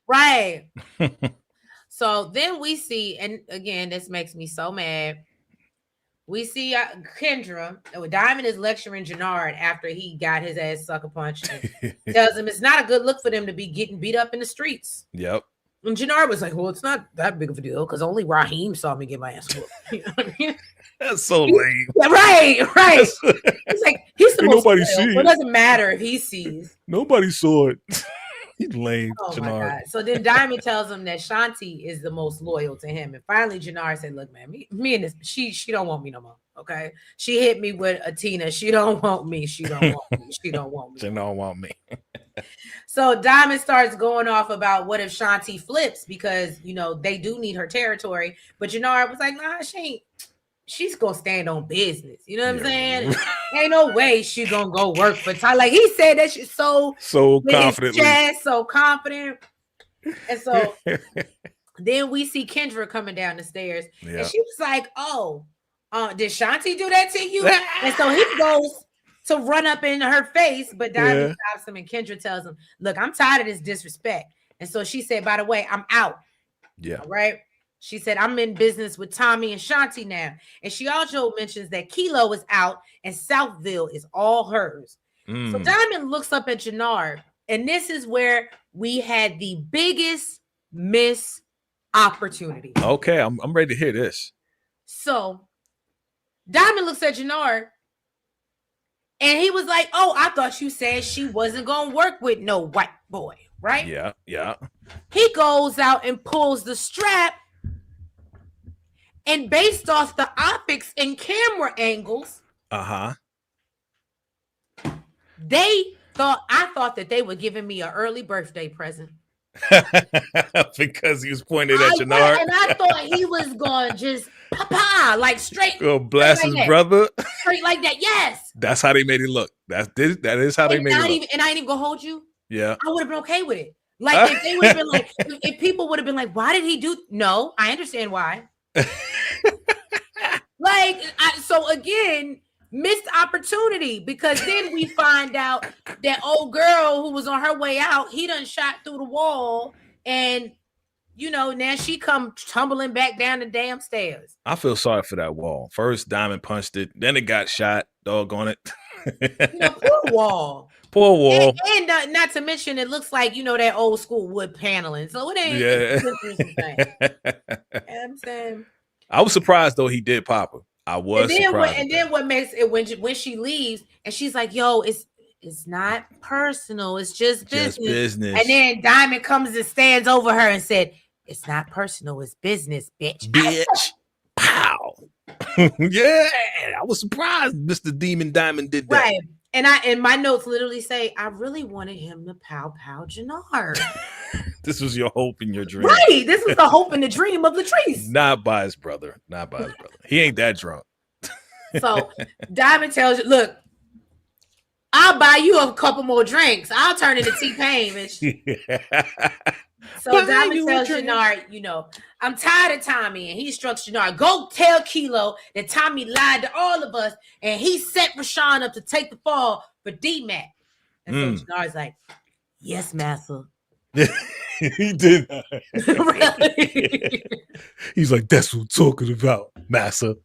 Right. So then we see, and again, this makes me so mad. We see Kendra. Diamond is lecturing Jannard after he got his ass sucker punched. Tells him it's not a good look for them to be getting beat up in the streets. Yep. And Jannard was like, well, it's not that big of a deal because only Raheem saw me get my ass whooped. You know what I mean? That's so lame. Yeah, right. He's like, he's the most nobody sees. It doesn't matter if he sees. Nobody saw it. He's lame. Oh Jannard. my God. So then Diamond tells him that Shanti is the most loyal to him. And finally Jannard said, look, man, me and this, she don't want me no more. Okay. She hit me with a Tina. She don't want me. She don't want me. She don't want me. So Diamond starts going off about what if Shanti flips, because they do need her territory. But Jannard was like, nah, she's gonna stand on business. You know what I'm saying? Ain't no way she's gonna go work for Ty. Like he said that she's so confidently. So confident. And so then we see Kendra coming down the stairs, and she was like, oh, did Shanti do that to you? And so he goes to run up in her face, but Diamond stops him, and Kendra tells him, look, I'm tired of this disrespect. And so she said, by the way, I'm out. Yeah. All right. She said, I'm in business with Tommy and Shanti now. And she also mentions that Kilo is out and Southville is all hers. So Diamond looks up at Jannard, and this is where we had the biggest miss opportunity. Okay, I'm ready to hear this. So Diamond looks at Jannard, and he was like, oh, I thought you said she wasn't going to work with no white boy, right? Yeah. He goes out and pulls the strap, and based off the optics and camera angles, they thought that they were giving me an early birthday present. Because he was pointing at Jannard. And I thought he was going to just pop like straight. Go blast straight his brother. Straight like that. Yes. That's how they made it look. That is how they made it look. And I ain't even going to hold you. Yeah. I would have been okay with it. Like if they would have been like, if people would have been like, why did he do? No, I understand why. So again, missed opportunity, because then we find out that old girl who was on her way out, he done shot through the wall, and now she come tumbling back down the damn stairs. I feel sorry for that wall. First, Diamond punched it, then it got shot. Doggone it. Poor wall. Poor wall. And not to mention, it looks like that old school wood paneling. So it ain't. Yeah. I'm saying. I was surprised though he did pop her. I was surprised. And then what makes it when she leaves and she's like, "Yo, it's not personal. It's just business." And then Diamond comes and stands over her and said, "It's not personal. It's business, bitch." Bitch. Pow. Yeah, I was surprised Mr. Demon Diamond did that. Right. And my notes literally say, I really wanted him to pow Jannard. This was your hope and your dream. Right. This was the hope and the dream of Latrice. Not by his brother. He ain't that drunk. So Diamond tells you, look, I'll buy you a couple more drinks. I'll turn into T-Pain, bitch. So Diamond tells Jannard, I'm tired of Tommy, and he instructs Jannard, go tell Kilo that Tommy lied to all of us, and he set Rashawn up to take the fall for D-Mac. And so Jannard's like, yes, massa. He did that. Really? He's like, that's what I'm talking about, massa.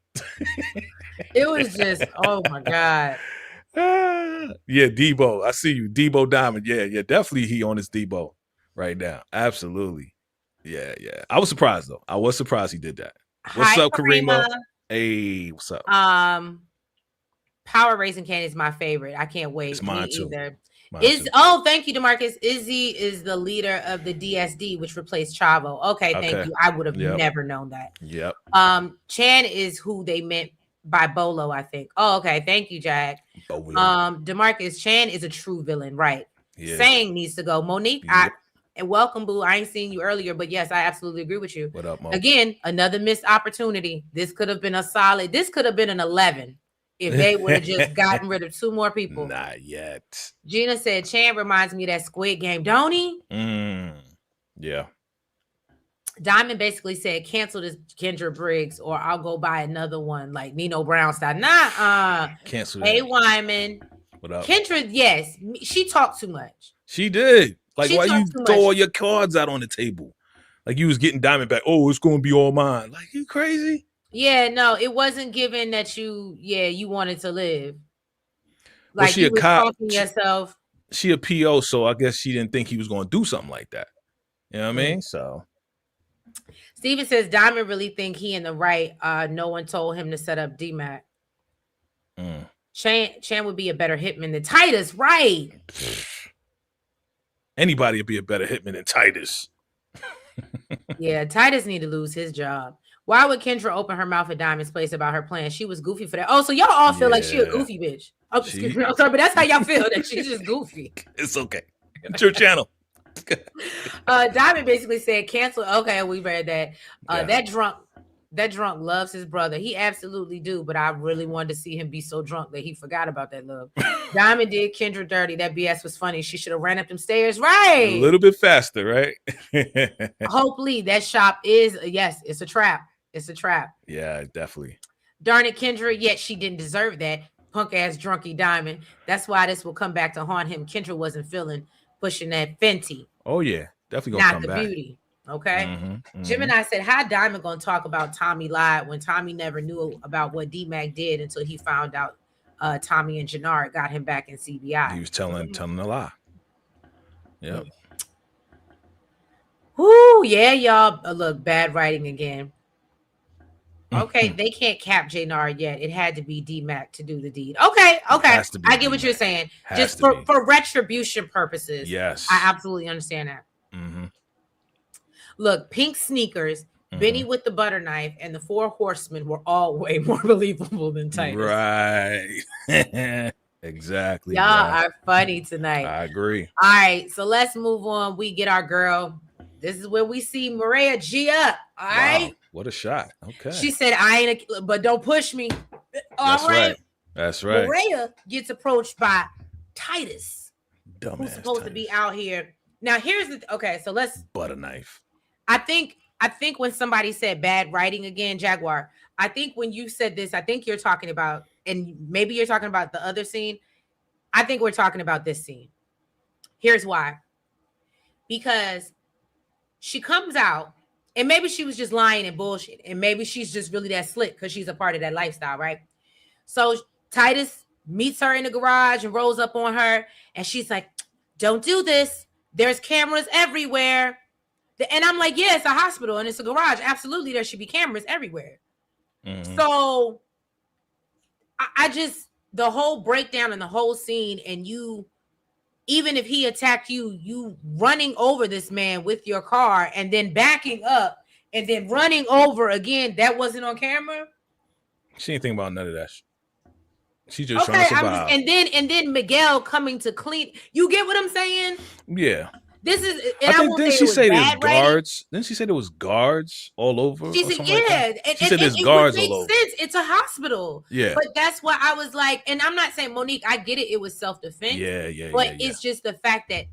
It was just, oh my God. Yeah, Debo. I see you. Debo Diamond. Yeah, definitely he on his Debo right now. Absolutely. Yeah. I was surprised though. I was surprised he did that. What's up, Karima? Hey, what's up? Power Racing Candy is my favorite. I can't wait. It's mine too. Either. Mine too. Thank you, DeMarcus. Izzy is the leader of the DSD, which replaced Chavo. Okay, thank you. I would have never known that. Yep. Chan is who they meant by Bolo, I think. Oh, okay. Thank you, Jack. DeMarcus, Chan is a true villain, right? Yeah. Sang needs to go. Monique, and welcome, boo. I ain't seen you earlier, but yes, I absolutely agree with you. What up, Mo? Again, another missed opportunity. This could have been this could have been an 11 if they would have just gotten rid of 2 more people. Not yet. Gina said, Chan reminds me of that Squid Game, don't he? Yeah. Diamond basically said, cancel this Kendra Briggs or I'll go buy another one like Nino Brown style. Nah, cancel that. Hey, Wyman. What up? Kendra, yes, she talked too much. She did. Like, why you throw all your cards out on the table? Like you was getting Diamond back. Oh, it's going to be all mine. Like, you crazy? Yeah, no, it wasn't given that you wanted to live. Like, she a cop. Yourself. She a PO, so I guess she didn't think he was going to do something like that. You know what I mean? So. Steven says, Diamond really think he in the right. No one told him to set up D-Mac. Chan would be a better hitman than Titus, right? Anybody would be a better hitman than Titus. Yeah, Titus need to lose his job. Why would Kendra open her mouth at Diamond's place about her plan? She was goofy for that. Oh, so y'all all feel like she a goofy bitch. Oh, excuse me. I'm sorry, but that's how y'all feel, that she's just goofy. It's okay. It's your channel. Diamond basically said, cancel. Okay, we read that. That drunk loves his brother. He absolutely do, but I really wanted to see him be so drunk that he forgot about that love. Diamond did Kendra dirty. That BS was funny. She should have ran up them stairs, right? A little bit faster, right? Hopefully that shop is, yes, it's a trap. It's a trap. Yeah, definitely. Darn it, Kendra, yet she didn't deserve that. Punk ass drunky Diamond. That's why this will come back to haunt him. Kendra wasn't pushing that Fenty. Oh yeah, definitely gonna come back. Not the beauty. Okay. Gemini said, how Diamond gonna talk about Tommy lied when Tommy never knew about what D-Mac did until he found out Tommy and Jannard got him back in CBI. He was telling a lie. Yeah. Ooh, yeah, y'all. Look, bad writing again. Okay, they can't cap Jannard yet. It had to be D-Mac to do the deed. Okay. I get what you're saying. Just for retribution purposes. Yes. I absolutely understand that. Look, pink sneakers, Benny with the butter knife, and the 4 horsemen were all way more believable than Titus. Right. Exactly. Y'all Bro. are funny tonight. I agree. All right, so let's move on. We get our girl. This is where we see Mariah G up. All right. What a shot. Okay. She said, I ain't but don't push me. That's right. That's right. Mariah gets approached by Titus, Dumbass who's supposed Titus. to be out here. Now, here's the okay, so let's butter knife. I think when somebody said bad writing again, Jaguar, I think when you said this, I think you're talking about, and maybe you're talking about the other scene. I think we're talking about this scene. Here's why. Because she comes out, and maybe she was just lying and bullshit, and maybe she's just really that slick because she's a part of that lifestyle, right? So Titus meets her in the garage and rolls up on her, and she's like, don't do this. There's cameras everywhere. And I'm like, yeah, it's a hospital and it's a garage. Absolutely, there should be cameras everywhere. Mm-hmm. So I just, the whole breakdown and the whole scene, and you, even if he attacked you, you running over this man with your car and then backing up and then running over again, that wasn't on camera? She ain't think about none of that. She's just trying to survive. And then Miguel coming to clean. You get what I'm saying? Yeah. This is. And I think didn't she say there's guards? Didn't she say there was guards all over? She said, yeah. She said there's guards all over. Sense. It's a hospital. Yeah. But that's why I was like, and I'm not saying, Monique, I get it. It was self-defense. Yeah. But it's just the fact that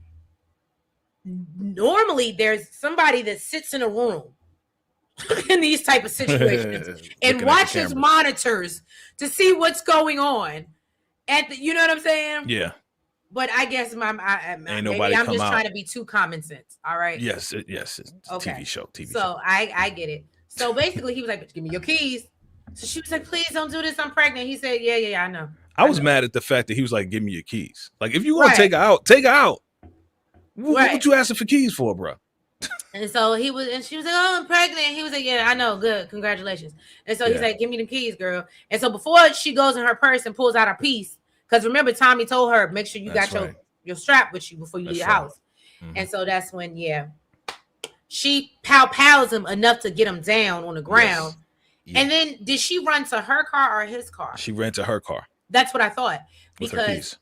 normally there's somebody that sits in a room in these type of situations and watches monitors to see what's going on. You know what I'm saying? Yeah. But I guess I'm just trying to be too common sense. All right. Yes. It's okay. TV show. So I get it. So basically, he was like, "Give me your keys." So she was like, "Please don't do this. I'm pregnant." He said, "Yeah, I know." I was mad at the fact that he was like, "Give me your keys." Like, if you want to take her out, take her out. What you asking for keys for, bro? And so she was like, "Oh, I'm pregnant." He was like, "Yeah, I know. Good. Congratulations." And so he's like, "Give me the keys, girl." And so before she goes in her purse and pulls out her piece, because remember, Tommy told her, make sure you got your strap with you before you leave the house. Mm-hmm. And so that's when, she pows him enough to get him down on the ground. Yes. And then did she run to her car or his car? She ran to her car. That's what I thought.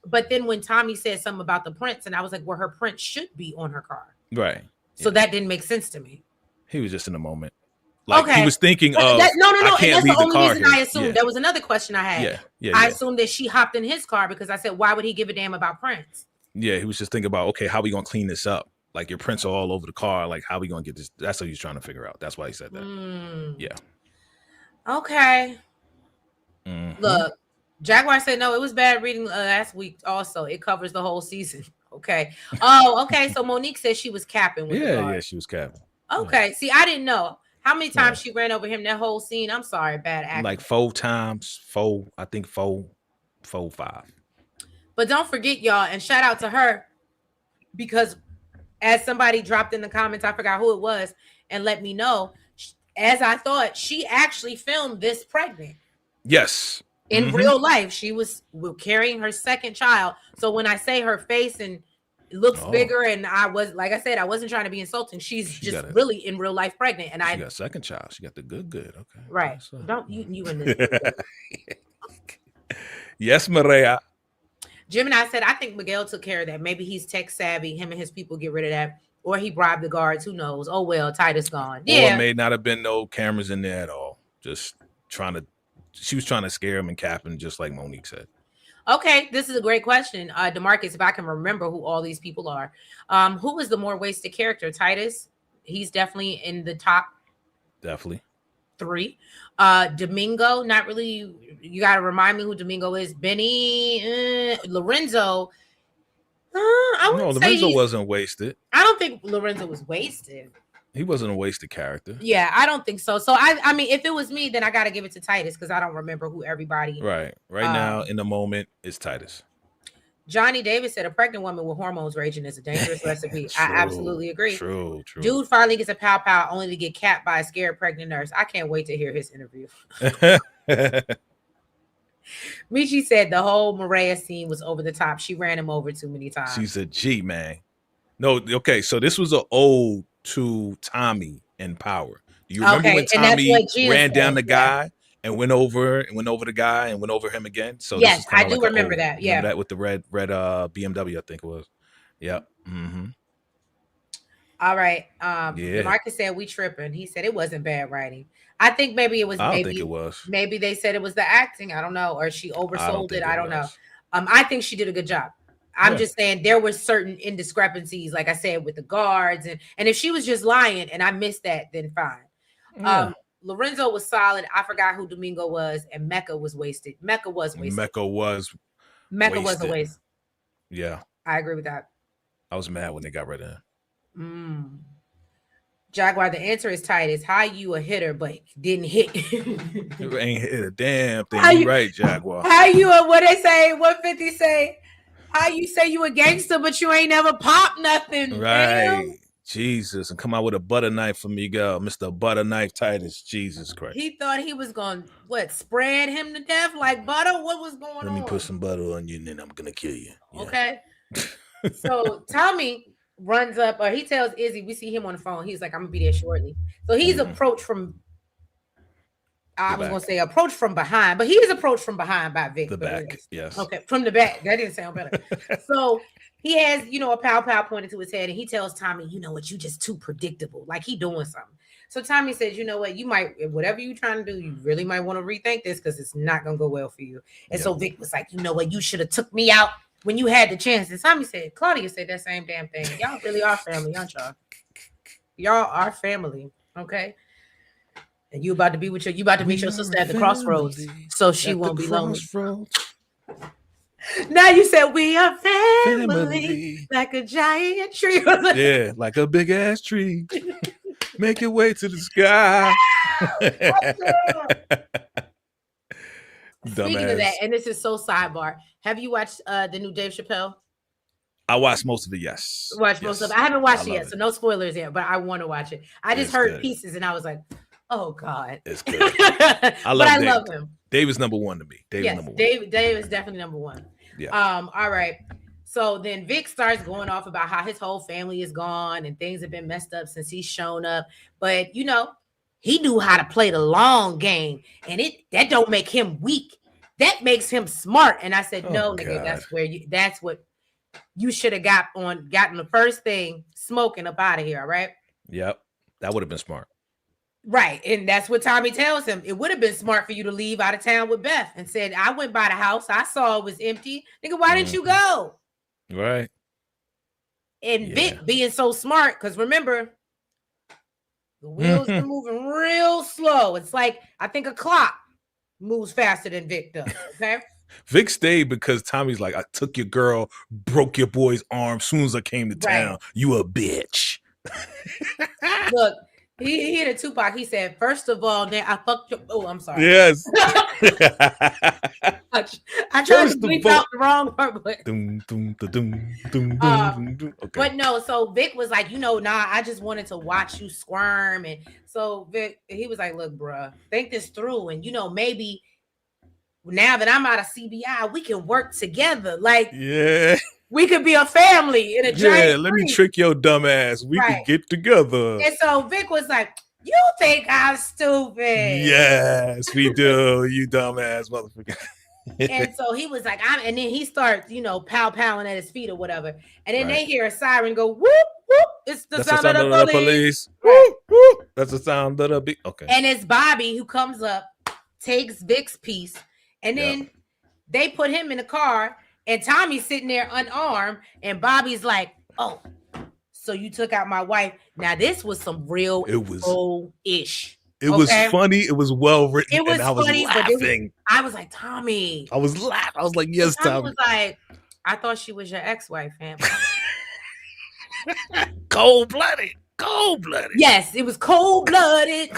But then when Tommy said something about the prints, and I was like, well, her print should be on her car. Right. So that didn't make sense to me. He was just in the moment. Like he was thinking of, no. I can't and that's the only reason here. I assumed. Yeah. There was another question I had. I assumed that she hopped in his car because I said, why would he give a damn about prints? Yeah, he was just thinking about, okay, how are we going to clean this up? Like your prints are all over the car. Like how are we going to get this? That's what he was trying to figure out. That's why he said that. Yeah. Okay. Mm-hmm. Look, Jaguar said, no, it was bad reading last week also. It covers the whole season. Okay. Oh, okay. So Monique said she was capping with the guard. Yeah, she was capping. Okay. Yeah. See, I didn't know. How many times she ran over him that whole scene? I'm sorry, bad acting. Like 4 times. 4, 5. But don't forget, y'all, and shout out to her, because as somebody dropped in the comments, I forgot who it was, and let me know, as I thought, she actually filmed this pregnant. Yes. In real life, she was carrying her second child. So when I say her face and looks bigger, and I was, like I said, I wasn't trying to be insulting. She's just really in real life pregnant, and she got a second child. She got the good. Okay, right? Don't you in this? Yes, Maria. Gemini said, I think Miguel took care of that. Maybe he's tech savvy. Him and his people get rid of that, or he bribed the guards. Who knows? Oh well, Titus gone. Yeah, or it may not have been no cameras in there at all. Just she was trying to scare him and cap him, just like Monique said. Okay, this is a great question. DeMarcus, if I can remember who all these people are. Who is the more wasted character? Titus. He's definitely in the top. Definitely. 3. Domingo, not really. You got to remind me who Domingo is. Benny, Lorenzo. Lorenzo wasn't wasted. I don't think Lorenzo was wasted. He wasn't a wasted character. Yeah, I don't think so. So I mean, if it was me, then I got to give it to Titus because I don't remember who everybody. Right now, in the moment, it's Titus. Johnny Davis said a pregnant woman with hormones raging is a dangerous recipe. True, I absolutely agree. True. Dude finally gets a pow only to get capped by a scared pregnant nurse. I can't wait to hear his interview. Michi said the whole Mariah scene was over the top. She ran him over too many times. She's a G, man. No, okay, so this was an ode to Tommy and Power. Do you remember when Tommy ran down the guy and went over the guy and went over him again. So this Yes, is kind I of do like remember that. Yeah. remember that with the red BMW, I think it was. Yep. Mm-hmm. All right. Yeah. Marcus said we tripping. He said it wasn't bad writing. I think maybe it was. I don't think it was. Maybe they said it was the acting. I don't know, or she oversold it. I don't know. I think she did a good job. I'm just saying there were certain indiscrepancies, like I said, with the guards, and if she was just lying and I missed that, then fine. Yeah. Lorenzo was solid. I forgot who Domingo was, and Mecca was wasted. Mecca was a waste. Yeah, I agree with that. I was mad when they got rid of him. Jaguar, the answer is tight. It's how you a hitter, but didn't hit. You ain't hit a damn thing. You right, Jaguar. How you what they say? What 50 say? How you say you a gangster, but you ain't never popped nothing? Right. Damn. Jesus, and come out with a butter knife for me, girl, Mr. Butter Knife Titus. Jesus Christ. He thought he was gonna spread him to death like butter. What was going on? Let me put some butter on you, and then I'm gonna kill you. Yeah. Okay. So Tommy runs up, or he tells Izzy, we see him on the phone. He's like, I'm gonna be there shortly. So he's approached from approached from behind, but he is approached from behind by Vic. The back, yes. Okay, from the back. That didn't sound better. So he has, a pow pointed to his head, and he tells Tommy, you know what, you just too predictable. Like he doing something. So Tommy says, you know what, you might, whatever you're trying to do, you really might want to rethink this because it's not gonna go well for you. And so Vic was like, you know what, you should have took me out when you had the chance. And Tommy said, Claudia said that same damn thing. Y'all really are family, aren't y'all? Y'all are family, okay? And you about to be with you about to meet your sister at the crossroads, so she won't be lonely. Now you said we are family. Like a giant tree. Yeah, like a big ass tree. Make your way to the sky. Speaking of that, and this is so sidebar. Have you watched the new Dave Chappelle? I watched most of it, yes. Most of it. I haven't watched it yet, so no spoilers yet, but I want to watch it. I just heard pieces and I was like, oh God. It's good. I love him. Dave is number one to me. Dave is definitely number one. Yeah. All right. So then Vic starts going off about how his whole family is gone and things have been messed up since he's shown up. But he knew how to play the long game, and that don't make him weak. That makes him smart. And I said, no, nigga, that's what you should have gotten the first thing, smoking up out of here. All right. Yep. That would have been smart. Right. And that's what Tommy tells him. It would have been smart for you to leave out of town with Beth and said, I went by the house. I saw it was empty. Nigga, why didn't you go? Right. And Vic being so smart, because remember, the wheels are moving real slow. It's like, I think a clock moves faster than Vic does. Okay. Vic stayed because Tommy's like, I took your girl, broke your boy's arm soon as I came to town. You a bitch. Look, he hit a Tupac. He said, first of all, I fucked your... Oh, I'm sorry. Yes. I tried to bleep out the wrong part, but... Okay. But no, so Vic was like, I just wanted to watch you squirm. And so Vic, he was like, look, bruh, think this through. And, maybe now that I'm out of CBI, we can work together. Like, we could be a family in a giant let me trick your dumb ass. We could get together. And so Vic was like, you think I'm stupid? Yes, we do. You dumbass motherfucker. And so he was like, and then he starts, pow-powing at his feet or whatever. And then they hear a siren go, whoop, whoop. It's the sound of the police. Whoop, whoop. That's the sound of the beat. Okay. And it's Bobby who comes up, takes Vic's piece, and then they put him in the car, and Tommy's sitting there unarmed, and Bobby's like, oh, so you took out my wife. Now, this was some real ish. It was funny. It was well written. It was funny, laughing. But I was like, Tommy. I was laughing. I was like, yes, Tommy. I was like, I thought she was your ex-wife, fam. Cold-blooded. Yes, it was cold-blooded.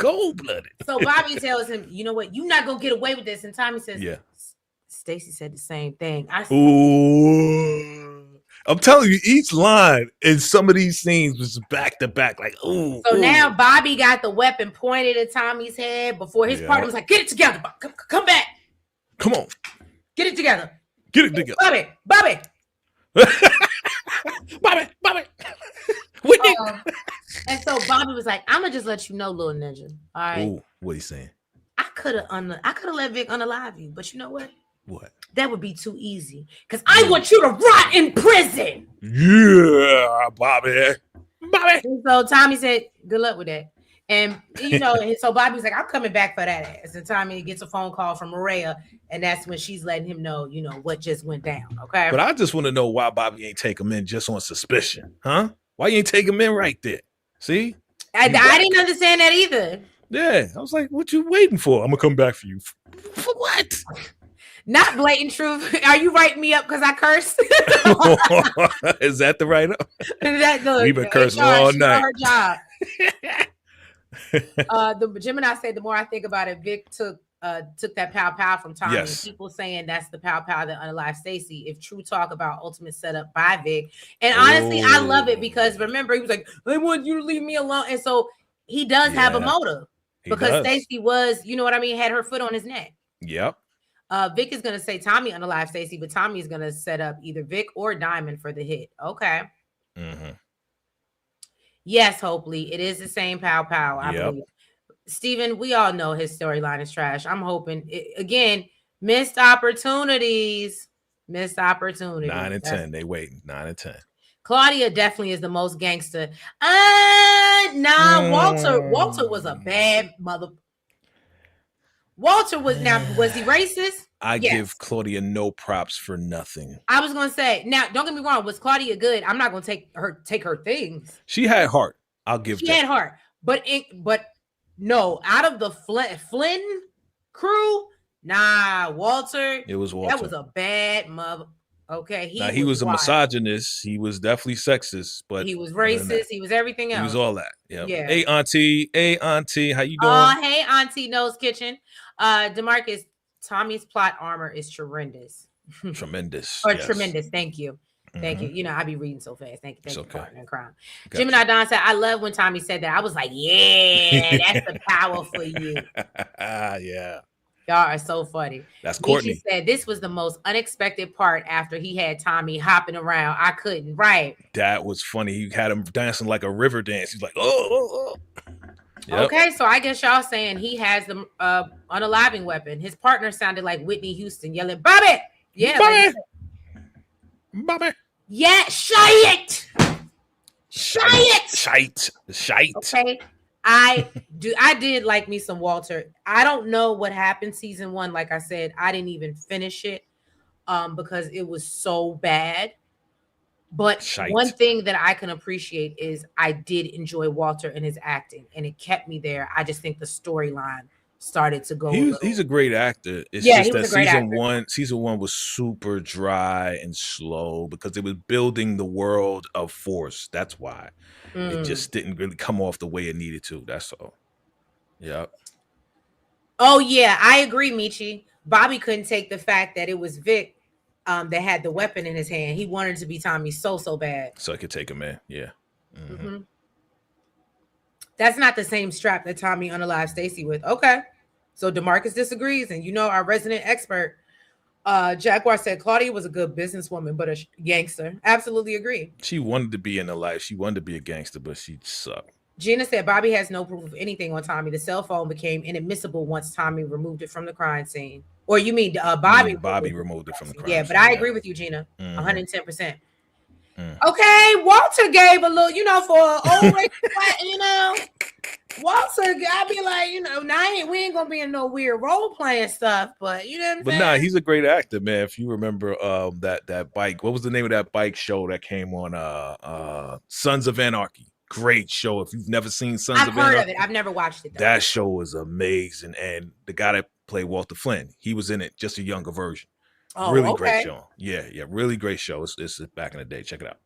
So Bobby tells him, you know what? You're not going to get away with this. And Tommy says, Stacey said the same thing. Ooh. I'm telling you, each line in some of these scenes was back to back, like, ooh. So now Bobby got the weapon pointed at Tommy's head before his partner was like, get it together. Come back. Come on. Get it together. Bobby. And so Bobby was like, I'm going to just let you know, little ninja. All right. Ooh, what he saying? I could have let Vic unalive you, but you know what? What? That would be too easy. Because I want you to rot in prison. Yeah, Bobby. And so Tommy said, good luck with that. And you know, and so Bobby's like, I'm coming back for that ass. And Tommy gets a phone call from Maria, and that's when she's letting him know, you know, what just went down. Okay. But I just want to know why Bobby ain't take him in just on suspicion, huh? Why you ain't take him in right there? See? I didn't understand that either. Yeah. I was like, what you waiting for? I'm gonna come back for you. For what? Not blatant truth. Are you writing me up because I cursed? Is that the write up? We've been cursing HR, all she night. Her job. The Gemini said, the more I think about it, Vic took that pow from Tommy. Yes. People saying that's the pow that unalived Stacey. If true talk about ultimate setup by Vic. And honestly, I love it because remember, he was like, I want you to leave me alone. And so he does have a motive because Stacey was, you know what I mean, had her foot on his neck. Yep. Vic is going to say Tommy unalive Stacey, but Tommy is going to set up either Vic or Diamond for the hit. Okay. Mm-hmm. Yes, hopefully. It is the same pow. I believe. Steven, we all know his storyline is trash. I'm hoping, again, missed opportunities. 9 and 10. They waiting. 9 and 10. Claudia definitely is the most gangster. Walter was a bad mother. Walter was he racist? I give Claudia no props for nothing. I was gonna say, now don't get me wrong, was Claudia good? I'm not gonna take her things. She had heart. I'll give she had heart. But no, out of the Flynn crew, Walter. It was Walter. That was a bad mother. Okay. He was a misogynist. He was definitely sexist, but he was racist. He was everything else. He was all that. Yep. Yeah. Hey, auntie. How you doing? Hey, auntie Nose Kitchen. DeMarcus, Tommy's plot armor is tremendous. Tremendous. Tremendous. Thank you. Thank you. You know, I be reading so fast. Thank you. Thank you, partner in crime. Gotcha. Gemini Don said, I love when Tommy said that. I was like, yeah, that's the power for you. Yeah. Y'all are so funny. That's Courtney. She said this was the most unexpected part after he had Tommy hopping around. I couldn't. Right. That was funny. He had him dancing like a river dance. He's like, oh. Yep. Okay, so I guess y'all saying he has the unaliving weapon. His partner sounded like Whitney Houston yelling, Bobby! Yeah. Bobby! Bobby! Yeah, shite! Okay. I did like me some Walter. I don't know what happened season 1. Like I said, I didn't even finish it because it was so bad. But one thing that I can appreciate is I did enjoy Walter and his acting, and it kept me there. I just think the storyline started to go. He's a great actor. It's just that season one was super dry and slow because it was building the world of Force. That's why it just didn't really come off the way it needed to. That's all. Yep. Oh yeah, I agree, Michi. Bobby couldn't take the fact that it was Vic that had the weapon in his hand. He wanted to be Tommy so bad. So I could take him in. Yeah. Mm-hmm. That's not the same strap that Tommy unalived Stacey with. Okay. So DeMarcus disagrees. And you know, our resident expert, Jaguar said Claudia was a good businesswoman, but a gangster. Absolutely agree. She wanted to be in the life. She wanted to be a gangster, but she sucked. Gina said Bobby has no proof of anything on Tommy. The cell phone became inadmissible once Tommy removed it from the crime scene. Or you mean Bobby removed it from the crime scene. Yeah, but I agree with you, Gina. 110%. Okay, Walter gave a little, for old Walter, I'd be like, we ain't gonna be in no weird role playing stuff, but you know what I'm saying? But he's a great actor, man. If you remember that bike, what was the name of that bike show that came on Sons of Anarchy? Great show. If you've never seen Sons of Anarchy. I've heard of it. I've never watched it though. That show was amazing. And the guy that played Walter Flynn, he was in it, just a younger version. Oh, really great show. Yeah, really great show. It's back in the day. Check it out.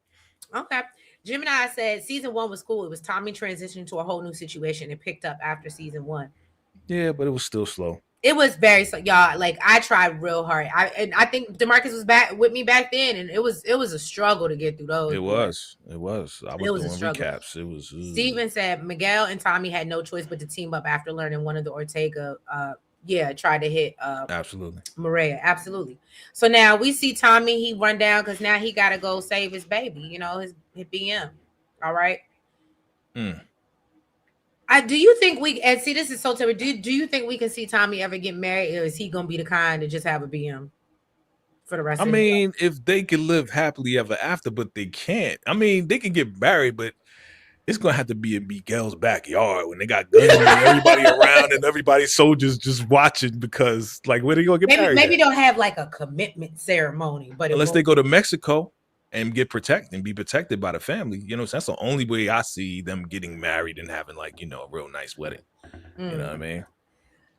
Okay. Gemini said season 1 was cool. It was Tommy transitioning to a whole new situation and picked up after season 1. Yeah, but it was still slow. It was very slow, y'all. Like I tried real hard. I think DeMarcus was back with me back then, and it was a struggle to get through those. It was. I was doing recaps. It was. Steven said Miguel and Tommy had no choice but to team up after learning one of the Ortega tried to hit absolutely Maria. Absolutely. So now we see Tommy, he run down because now he gotta go save his baby, his BM. All right. I Do you think we and see this is so terrible? Do you think we can see Tommy ever get married, or is he gonna be the kind to just have a BM for the rest I of his life? mean, if they can live happily ever after, but they can't. I mean, they can get married, but it's gonna have to be in Miguel's backyard when they got guns and everybody around and everybody's soldiers just watching because, like, where they gonna get married? Maybe they'll have like a commitment ceremony, but unless they go to Mexico and get protected and be protected by the family, you know, so that's the only way I see them getting married and having like, you know, a real nice wedding. You know what I mean?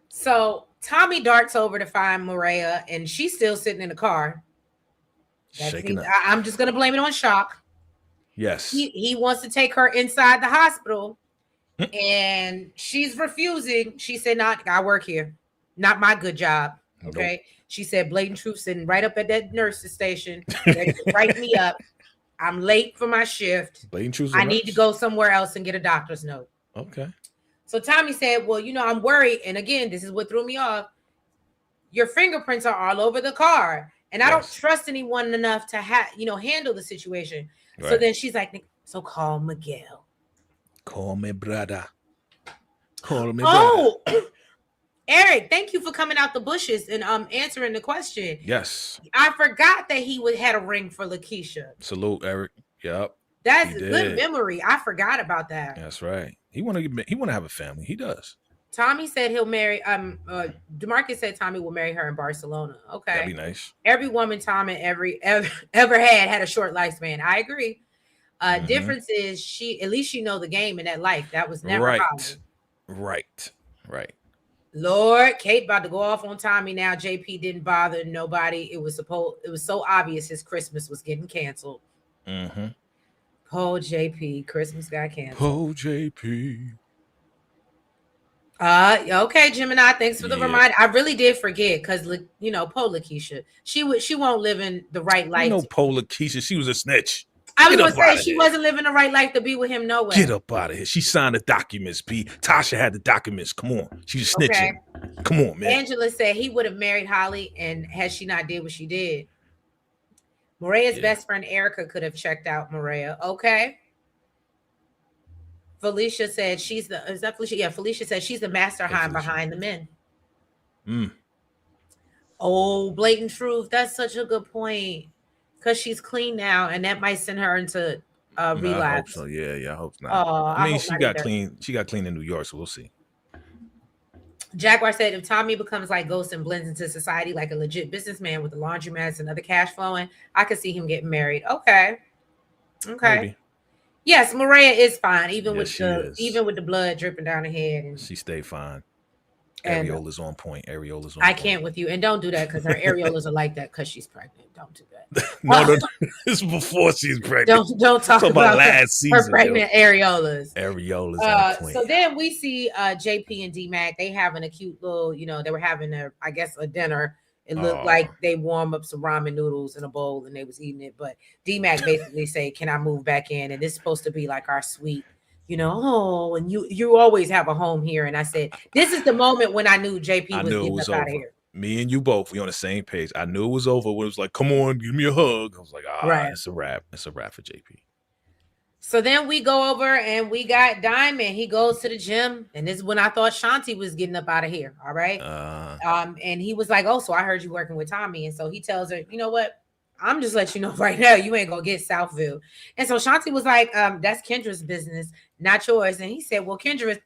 So Tommy darts over to find Maria, and she's still sitting in the car. Shaking up. I'm just gonna blame it on shock. Yes. He wants to take her inside the hospital, and she's refusing. She said, "Not, I work here, not my good job." Okay. Nope. She said, blatant truth, sitting right up at that nurse's station. Write me up. I'm late for my shift. Blatant truth. I need to go somewhere else and get a doctor's note. Okay. So Tommy said, well, you know, I'm worried. And again, this is what threw me off. Your fingerprints are all over the car. And I don't trust anyone enough to handle the situation. Right. So then she's like, so call Miguel. Call me brother. Call me brother. Eric, thank you for coming out the bushes and answering the question. Yes. I forgot that he had a ring for Lakeisha. Salute, Eric. Yep. That's a good memory. I forgot about that. That's right. He want to have a family. He does. Tommy said he'll marry. DeMarcus said Tommy will marry her in Barcelona. Okay, that'd be nice. Every woman Tommy ever had a short lifespan. I agree. Difference is at least she know the game in that life. That was never right. Lord, Kate about to go off on Tommy now. JP didn't bother nobody. It was so obvious his Christmas was getting canceled. Poor JP, Christmas got canceled. Poor JP. Okay, Gemini, thanks for the reminder. I really did forget because you know, poor Lakeisha, she won't live in the right life. You know, poor Lakeisha, she was a snitch. I was gonna say she wasn't living the right life to be with him. No way. Get up out of here. She signed the documents, P. Tasha had the documents. Come on. She's snitching. Okay. Come on, man. Angela said he would have married Holly, and had she not did what she did. Maria's best friend Erica could have checked out Maria. Okay. Felicia said is that Felicia? Yeah, Felicia said she's the mastermind behind the men. Oh, blatant truth. That's such a good point. Because she's clean now, and that might send her into relapse. I hope so. Yeah, I hope not. I mean, she got clean. She got clean in New York, so we'll see. Jaguar said, if Tommy becomes like Ghost and blends into society like a legit businessman with the laundromats and other cash flowing, I could see him getting married. Okay. Maybe. Yes, Maria is fine, even with the blood dripping down her head. And she stayed fine. Areola's on point. I can't with you. And don't do that because her areolas are like that because she's pregnant. Don't do that. No, this is before she's pregnant. Don't talk about last season. Her pregnant areolas. Areolas on point. So then we see JP and D-Mac. They having a cute little, they were having a dinner. It looked like they warm up some ramen noodles in a bowl and they was eating it. But D-Mac basically say, can I move back in? And this is supposed to be like our sweet, and you always have a home here. And I said, this is the moment when I knew JP was getting us out of here. Me and you both, we on the same page. I knew it was over when it was like, come on, give me a hug. I was like, It's a wrap. It's a wrap for JP. So then we go over and we got Diamond. He goes to the gym. And this is when I thought Shanti was getting up out of here. All right. And he was like, oh, so I heard you working with Tommy. And so he tells her, you know what? I'm just letting you know right now, you ain't gonna get Southville. And so Shanti was like, that's Kendra's business, not yours. And he said, well, Kendra,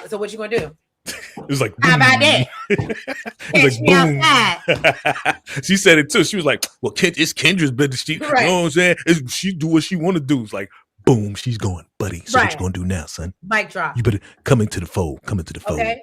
so what you gonna do? It was like, how about that? It was like, boom. She said it too. She was like, well, it's Kendra's business. She, You know what I'm saying? She do what she want to do. It's like, boom, she's going, buddy. So what you gonna do now, son? Mic drop. You better come into the fold. Okay.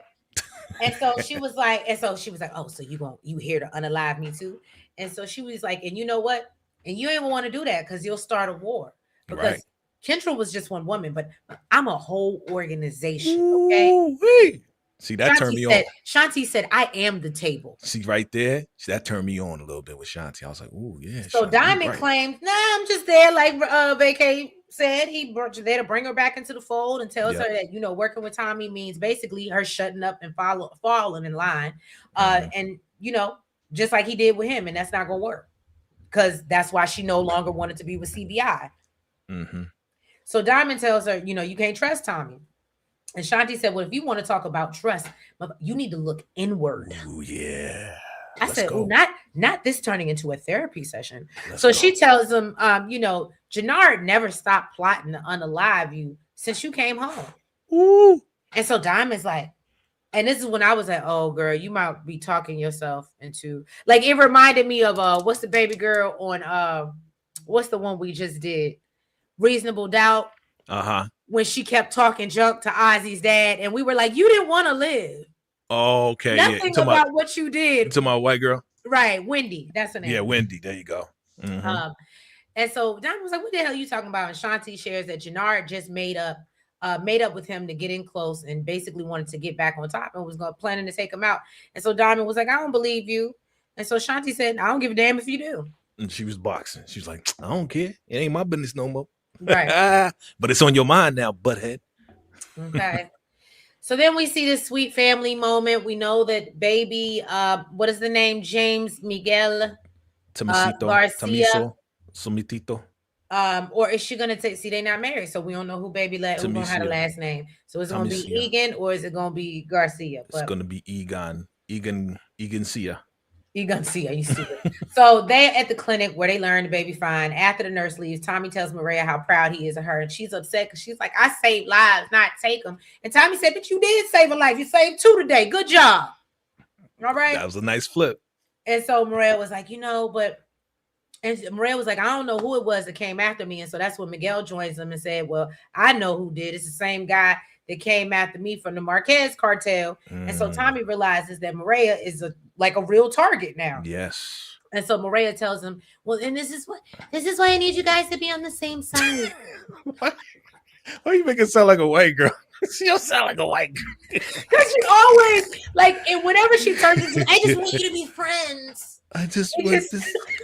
And so she was like, oh, so you here to unalive me too? And so she was like, and you know what? And you ain't want to do that because you'll start a war. Because Kendra was just one woman, but I'm a whole organization. Okay. Ooh-wee. See, that turned me on. Shanti said, I am the table. See, right there, that turned me on a little bit with Shanti. I was like, oh, yeah. So Shanti, Diamond claimed, nah, I'm just there. Like VACAY said, he brought you there to bring her back into the fold and tells her that, working with Tommy means basically her shutting up and falling in line. And, just like he did with him. And that's not going to work because that's why she no longer wanted to be with CBI. So Diamond tells her, you can't trust Tommy. And Shanti said, well, if you want to talk about trust, you need to look inward. Ooh, yeah. I Let's said, go. oh, not this turning into a therapy session. Let's so go. she tells him, Jannard never stopped plotting to unalive you since you came home. Ooh. And so Diamond's like, and this is when I was like, oh, girl, you might be talking yourself into, like, it reminded me of, what's the baby girl on, what's the one we just did? Reasonable Doubt. Uh-huh. When she kept talking junk to Ozzy's dad, and we were like, you didn't want to live. Oh, okay. Nothing about what you did. To my white girl? Right. Wendy. That's her name. Yeah, Wendy. There you go. Mm-hmm. And so Diamond was like, what the hell are you talking about? And Shanti shares that Jannard just made up with him to get in close and basically wanted to get back on top and was planning to take him out. And so Diamond was like, I don't believe you. And so Shanti said, I don't give a damn if you do. And she was boxing. She was like, I don't care. It ain't my business no more. Right. But it's on your mind now, butthead. Okay. So then we see this sweet family moment. We know that baby, what is the name? James Miguel Garcia. Somitito. Or is she gonna take? See, they not married, so we don't know who baby who's gonna have the last name. So is it gonna be Egan or is it gonna be Garcia? It's gonna be Egan Sia. Egan Sia, you stupid. So they at the clinic where they learn the baby fine. After the nurse leaves, Tommy tells Maria how proud he is of her, and she's upset because she's like, "I saved lives, not take them." And Tommy said, "But you did save a life. You saved 2 today. Good job." All right. That was a nice flip. And so Maria was like, and Maria was like, I don't know who it was that came after me. And so that's when Miguel joins them and said, well, I know who did. It's the same guy that came after me from the Marquez cartel. And so Tommy realizes that Maria is a real target now. Yes. And so Maria tells him, well, and this is why I need you guys to be on the same side. Why you make it sound like a white girl? She don't sound like a white girl. Because she always, and whenever she turns into, I just want you to be friends. I just want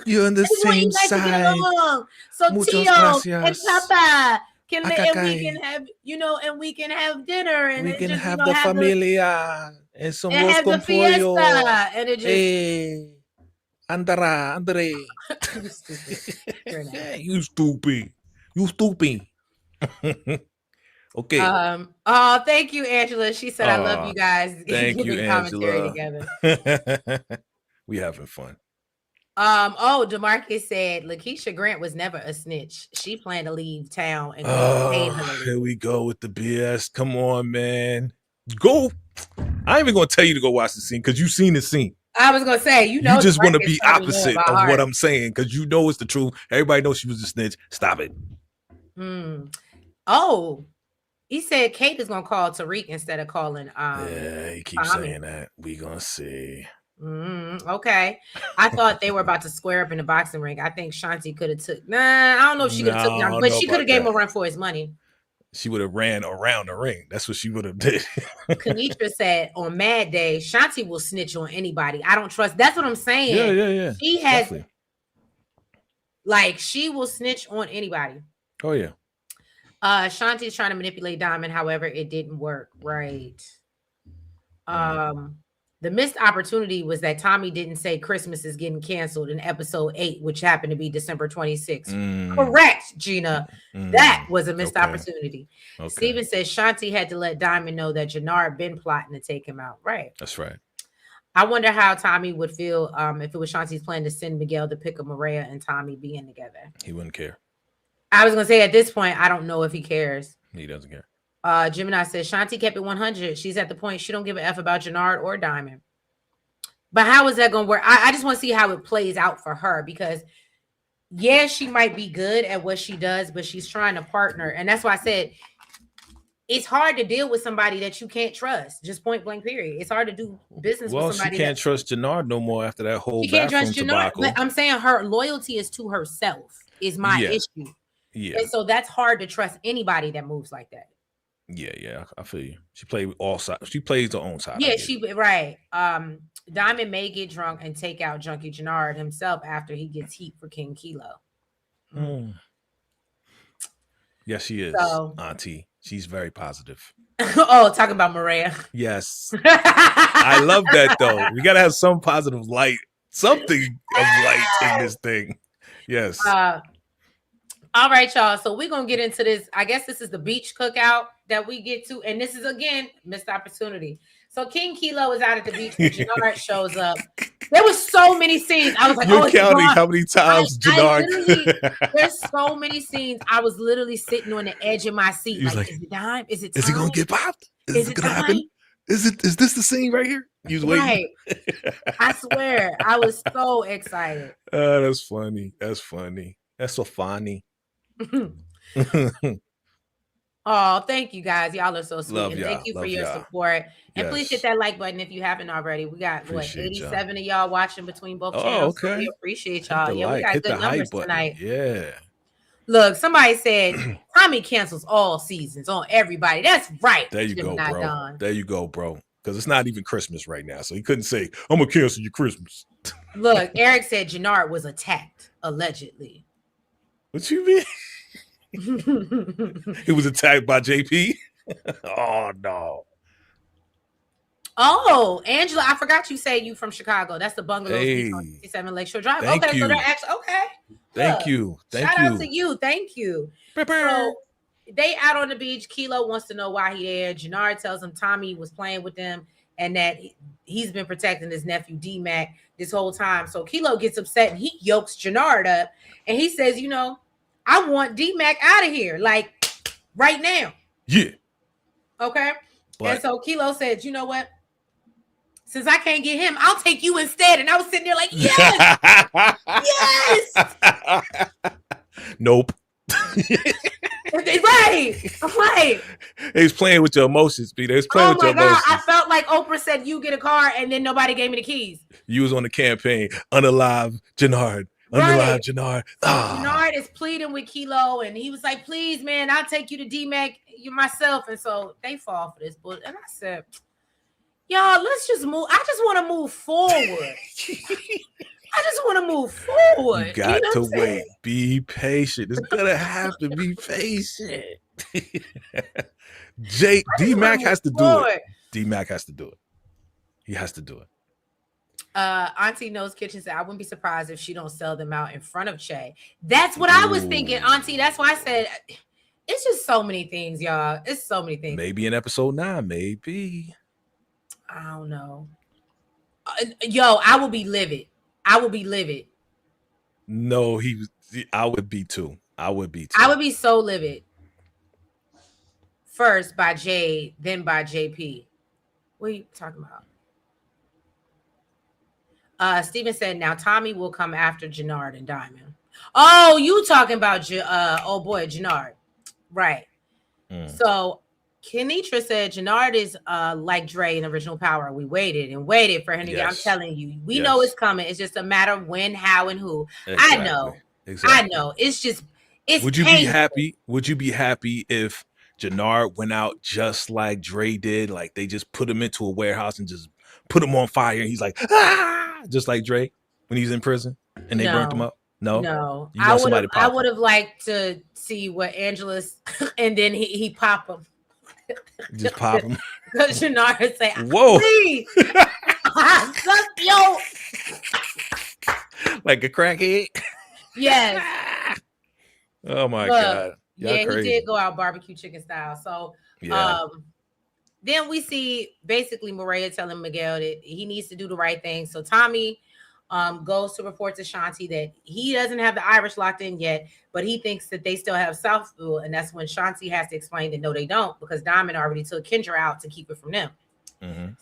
you're on the same side. So Muchas Tio gracias. and Papa and we can have dinner and we can have the familia and some and have the fiesta and it just Andre. You stupid. Okay. Oh, thank you, Angela. She said, I love you guys. Thank you, Angela. Together. We having fun. DeMarcus said Lakeisha Grant was never a snitch. She planned to leave town and paid her to leave. Here we go with the BS. Come on, man. Go. I ain't even gonna tell you to go watch the scene because you've seen the scene. I was gonna say, you just want to be opposite of what I'm saying because you know it's the truth. Everybody knows she was a snitch. Stop it. Oh, he said Kate is gonna call Tariq instead of calling. Yeah, he keeps saying that. We gonna see. Okay. I thought they were about to square up in the boxing ring. I think Shanti could have took. I don't know if she could have took down, but she could have gave him a run for his money. She would have ran around the ring. That's what she would have did. Kanitra said on Mad Day, Shanti will snitch on anybody. I don't trust. That's what I'm saying. Yeah. She has, she will snitch on anybody. Oh yeah. Shanti's trying to manipulate Diamond. However, it didn't work. Right. The missed opportunity was that Tommy didn't say Christmas is getting canceled in episode 8, which happened to be December 26th. Correct, Gina. That was a missed opportunity. Steven says Shanti had to let Diamond know that Jannard been plotting to take him out. Right. That's right. I wonder how Tommy would feel if it was Shanti's plan to send Miguel to pick up Maria and Tommy being together. He wouldn't care. I was going to say at this point, I don't know if he cares. He doesn't care. Gemini says Shanti kept it 100. She's at the point she don't give a F about Jannard or Diamond. But how is that going to work? I just want to see how it plays out for her because, yeah, she might be good at what she does, but she's trying to partner. And that's why I said it's hard to deal with somebody that you can't trust. Just point blank, period. It's hard to do business with somebody. Well, she can't trust Jannard no more after that whole she can't trust Jannard. But I'm saying her loyalty is to herself is my issue. Yeah. And so that's hard to trust anybody that moves like that. Yeah, I feel you. She played all sides. She plays her own side. Yeah, right. Diamond may get drunk and take out Junkie Jannard himself after he gets heat for King Kilo. Yes, she is. So, Auntie, she's very positive. Talking about Maria. Yes, I love that though. We gotta have some positive light, something of light in this thing. Yes. All right, y'all. So we're gonna get into this. I guess this is the beach cookout that we get to, and this is again missed opportunity. So King Kilo is out at the beach when Jannard shows up. There was so many scenes. I was like, You're oh, it's counting Jannard. how many times I Jannard. literally, there's so many scenes. I was literally sitting on the edge of my seat, like, is it time? Is it time? Is he gonna get popped? Is it gonna time? happen? Is this the scene right here? You was waiting. Right. I swear, I was so excited. That's funny. That's funny. That's so funny. Oh, thank you guys. Y'all are so sweet. Love and y'all. thank you for Love your y'all. support. And Yes. please hit that like button if you haven't already. We got Appreciate 87 of y'all watching between both channels. Oh, okay. So we appreciate Hit y'all. the Yeah, we like. got Hit good the numbers hype button. tonight. Yeah. Look, somebody said Tommy cancels all seasons on everybody. That's right. There you go, Gemini bro. Dawn. There you go, bro. Because it's not even Christmas right now. So he couldn't say, I'm gonna cancel your Christmas. Look, Eric said Jannard was attacked, allegedly. What you mean? He was attacked by JP. Oh no. Oh, Angela, I forgot you say you from Chicago. That's the bungalow Hey. on 67 Lakeshore Drive. Thank Okay, you. so they're actually okay. Thank Look, you. Thank shout you. out to you. Thank you. So they out on the beach. Kilo wants to know why he there. Jannard tells him Tommy was playing with them and that he's been protecting his nephew D-Mac this whole time. So Kilo gets upset and he yokes Jannard up and he says, you know, I want D-Mac out of here, like right now. Yeah. Okay. But and so Kilo said, you know what? Since I can't get him, I'll take you instead. And I was sitting there like, yes, yes. Nope. Right. He's playing with your emotions, Peter. He's playing with your emotions. I felt like Oprah said, you get a car, and then nobody gave me the keys. You was on the campaign, unalive Jannard. Unalive Jannard. Jannard is pleading with Kilo, and he was like, please, man, I'll take you to D-Mac myself. And so they fall for this bullshit. And I said, y'all, let's just move. I just want to move forward. I just want to move forward. You got to wait. Be patient. It's gonna have to be patient. D-Mac has to do it. D-Mac has to do it. He has to do it. Auntie Knows Kitchen said, I wouldn't be surprised if she don't sell them out in front of Che. That's what I was thinking, Auntie. That's why I said it's just so many things, y'all. It's so many things. Maybe in episode 9, maybe. I don't know. Yo, I will be livid. I will be livid. No, I would be too. I would be too. I would be so livid. First by Jade, then by JP. What are you talking about? Steven said, now Tommy will come after Jannard and Diamond. Oh, you talking about oh boy, Jannard. Right. So Kenitra said Jannard is like Dre in Original Power. We waited and waited for him to get. I'm telling you, we know it's coming. It's just a matter of when, how, and who. Exactly. I know. Exactly. I know. It's just would you be happy? Would you be happy if Jannard went out just like Dre did? Like they just put him into a warehouse and just put him on fire, and he's like, ah, just like Dre when he's in prison and they burnt him up. No. I would have liked to see what Angela's and then he pop him. Just pop him. Because Jannard say, whoa. Please. Yo. Like a crackhead. Yes. Oh my God. Y'all crazy. He did go out barbecue chicken style. So then we see basically Maria telling Miguel that he needs to do the right thing. So Tommy goes to report to Shanti that he doesn't have the Irish locked in yet, but he thinks that they still have Southfield. And that's when Shanti has to explain that no, they don't, because Diamond already took Kendra out to keep it from them.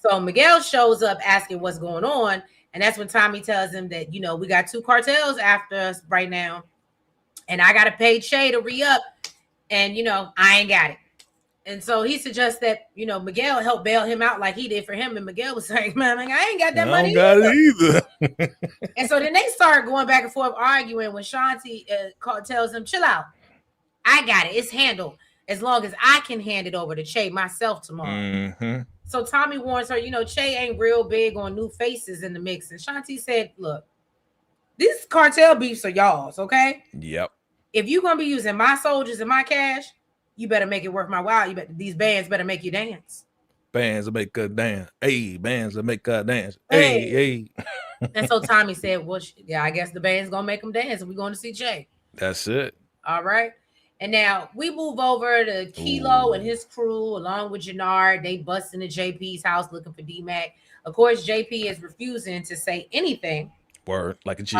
So Miguel shows up asking what's going on. And that's when Tommy tells him that, you know, we got 2 cartels after us right now. And I got to pay Che to re-up. And, you know, I ain't got it. And so he suggests that, you know, Miguel help bail him out like he did for him. And Miguel was like, man, I ain't got that money. I don't got it either. And so then they start going back and forth arguing when Shanti tells him, chill out. I got it. It's handled as long as I can hand it over to Che myself tomorrow. So Tommy warns her, you know, Che ain't real big on new faces in the mix. And Shanti said, look, these cartel beefs are y'all's, okay? Yep. If you're going to be using my soldiers and my cash, you better make it worth my while. These bands better make you dance. Bands will make her dance. Hey, bands will make her dance. Hey. And so Tommy said, well, yeah, I guess the band's going to make them dance and we're going to see Che. That's it. All right. And now we move over to Kilo and his crew, along with Jannard. They bust into JP's house looking for D-Mac. Of course, JP is refusing to say anything. Word, like a G.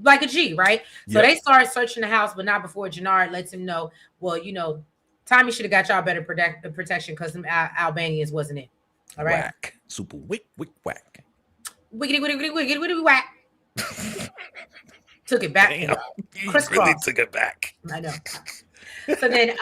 Like a G, right? So Yep. they start searching the house, but not before Jannard lets him know, well, you know, Tommy should have got y'all better protection because them Albanians wasn't it. All right. Whack. Super wick, whack. Wiggity, wiggity, wiggity, wiggity, whack. Took it back. Damn. Crisscross. Really took it back. I know. So then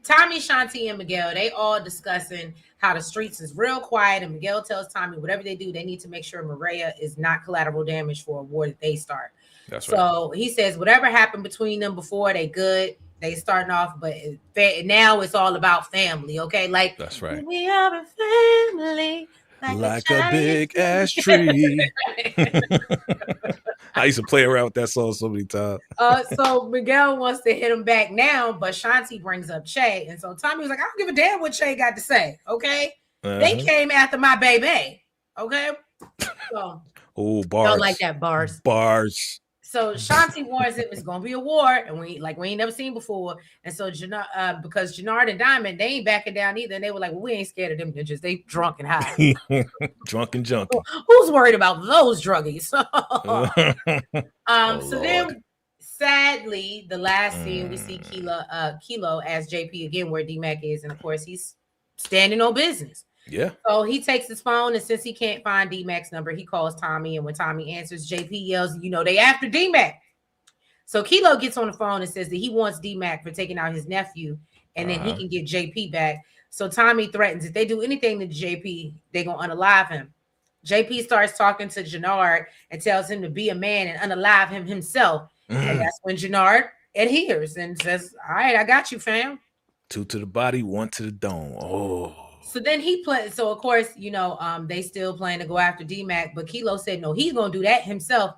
Tommy, Shanti, and Miguel, they all discussing how the streets is real quiet. And Miguel tells Tommy whatever they do, they need to make sure Maria is not collateral damage for a war that they start. That's right. So he says whatever happened between them before, they good. They starting off, but now it's all about family, okay? Like, that's right. We are a family. Like a big ass tree. I used to play around with that song so many times. So Miguel wants to hit him back now, but Shanti brings up Che. And so Tommy was like, I don't give a damn what Che got to say, okay? They came after my baby, okay? So, bars. Don't like that, bars. Bars. So Shanti warns him it's gonna be a war, and we ain't never seen before. And so because Jannard and Diamond, they ain't backing down either. And they were like, well, we ain't scared of them ninjas. They drunk and high. Drunk and junky. Who's worried about those druggies? So Lord. then sadly, the last scene we see Kilo as JP again where D-Mac is, and of course he's standing on business. Yeah. So he takes his phone, and since he can't find D-Mac's number, he calls Tommy. And when Tommy answers, JP yells, you know, they after D-Mac. So Kilo gets on the phone and says that he wants D-Mac for taking out his nephew, and then he can get JP back. So Tommy threatens if they do anything to JP, they're going to unalive him. JP starts talking to Jannard and tells him to be a man and unalive him himself. And that's when Jannard adheres and says, all right, I got you, fam. 2 to the body, 1 to the dome. Oh. So then he plays. So of course, you know, they still plan to go after D-Mac, but Kilo said no, he's gonna do that himself.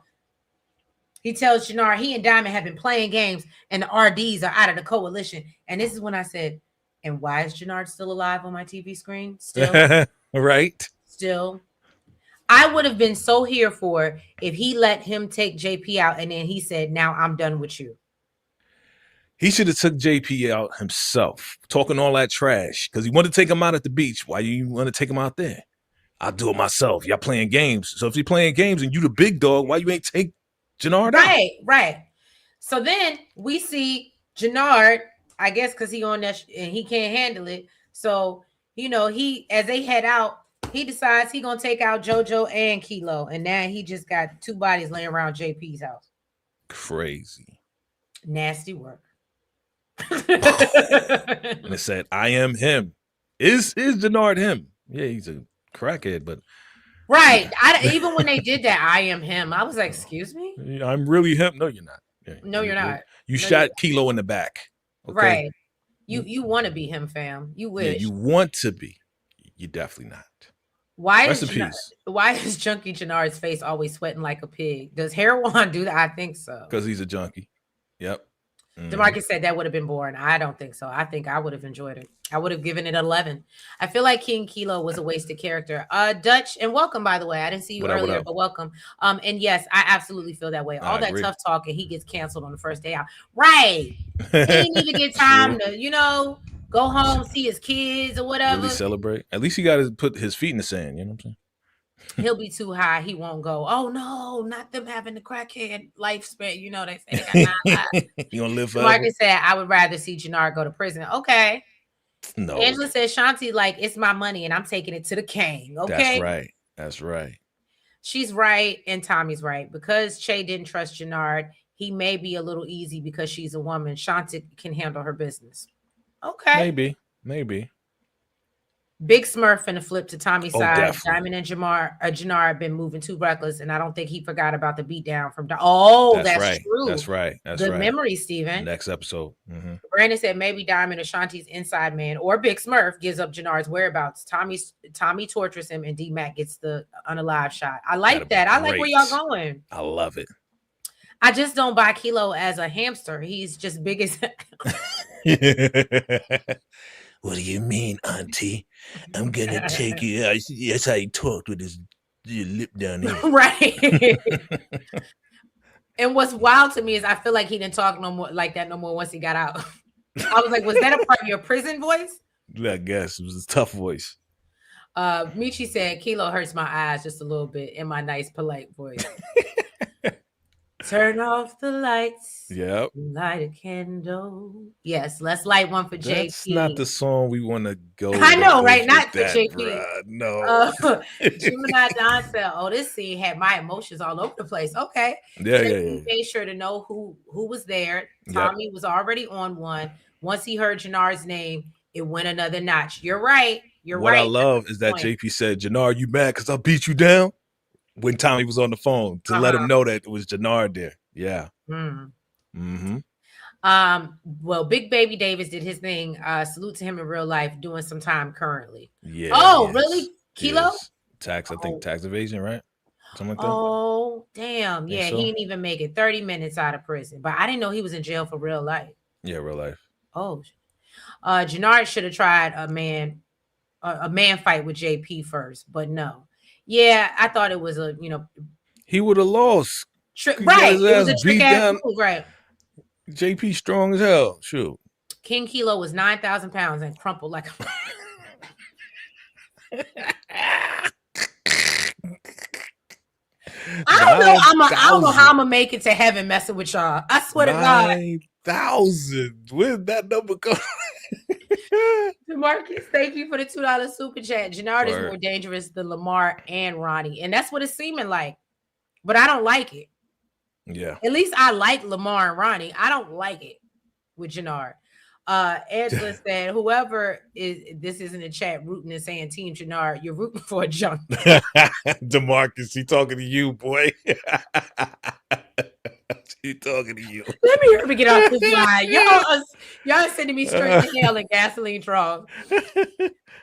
He tells Jannard he and Diamond have been playing games, and the RDs are out of the coalition. And this is when I said, and why is Jannard still alive on my TV screen? Still, right? Still, I would have been so here for if he let him take JP out, and then he said, "Now I'm done with you." He should have took JP out himself, talking all that trash, because he wanted to take him out at the beach. Why you want to take him out there? I'll do it myself. Y'all playing games. So if you're playing games and you the big dog, why you ain't take Jannard out? Right. So then we see Jannard, I guess because he on that and he can't handle it. So, you know, as they head out, he decides he gonna take out JoJo and Kilo. And now he just got 2 bodies laying around JP's house. Crazy. Nasty work. And it said, I am him. Is Jannard him? Yeah, he's a crackhead, but right. Even when they did that, I am him. I was like, excuse me? I'm really him. No, you're not. Yeah, no, you're not. You shot Kilo in the back. Okay? Right. You want to be him, fam. You wish. Yeah, you want to be. You're definitely not. Why is Junkie Jannard's face always sweating like a pig? Does Heroin do that? I think so. Because he's a junkie. Yep. DeMarcus said that would have been boring. I don't think so. I think I would have enjoyed it. I would have given it 11. I feel like King Kilo was a wasted character. Dutch, and welcome, by the way. I didn't see you earlier, but welcome. And yes, I absolutely feel that way. All that tough talk, and he gets canceled on the first day out. Right. He didn't even get time to, you know, go home, see his kids or whatever. Really celebrate. At least he got to put his feet in the sand. You know what I'm saying? He'll be too high. He won't go. Oh no, not them having the crackhead lifespan. You know, they say they got 9 lives. You gonna live forever? Marcus said, I would rather see Jannard go to prison. Okay. No. Angela said, Shanti, like, it's my money and I'm taking it to the king. Okay. That's right. She's right. And Tommy's right. Because Che didn't trust Jannard, he may be a little easy because she's a woman. Shanti can handle her business. Okay. Maybe. Big Smurf in the flip to Tommy's side. Definitely. Diamond and Jannard have been moving too reckless, and I don't think he forgot about the beatdown from. That's right. True. That's right. Good memory, Steven. Next episode. Brandon said maybe Diamond or Shanti's inside man or Big Smurf gives up Jannard's whereabouts. Tommy tortures him, and D-Mac gets the unalive shot. I like that. I like where y'all going. I love it. I just don't buy Kilo as a hamster. He's just big as. What do you mean, Auntie? I'm gonna take you out. That's how he talked with his lip down here. Right. And what's wild to me is I feel like he didn't talk no more like that no more once he got out. I was like, was that a part of your prison voice? I guess it was a tough voice. Michi said, Kilo hurts my eyes just a little bit in my nice, polite voice. Turn off the lights. Yep. Light a candle. Yes, let's light one for JP. That's not the song we want to go. I know, right? Not for JP. Bruh. No. Gemini Don said, "Oh, this scene had my emotions all over the place." Okay. Yeah. Made sure to know who was there. Tommy was already on one. Once he heard Jannard's name, it went another notch. You're right. What I love is that JP said, "Jannard, you mad because I beat you down?" When Tommy was on the phone to let him know that it was Jannard there. Yeah. Well, Big Baby Davis did his thing. Salute to him in real life, doing some time currently. Yeah. Oh, really? Kilo? Yes. Tax, I think tax evasion, right? Something like that. Oh, damn. Yeah, he didn't even make it 30 minutes out of prison. But I didn't know he was in jail for real life. Yeah, real life. Oh. Jannard should have tried a man fight with JP first, but no. Yeah, I thought it was he would have lost. Right. It was a trick ass move, right. JP strong as hell. Shoot. King Kilo was 9,000 pounds and crumpled like a I don't know how I'm gonna make it to heaven messing with y'all. I swear to God. 9,000. Where'd that number go? Marcus, thank you for the $2 super chat. Jannard is more dangerous than Lamar and Ronnie, and that's what it's seeming like. But I don't like it. Yeah. At least I like Lamar and Ronnie. I don't like it with Jannard. Angela said, "Whoever this is in the chat rooting and saying Team Jannard, you're rooting for a junk." DeMarcus, he talking to you, boy. He talking to you. Let me get off this line. Y'all sending me straight to hell in gasoline truck.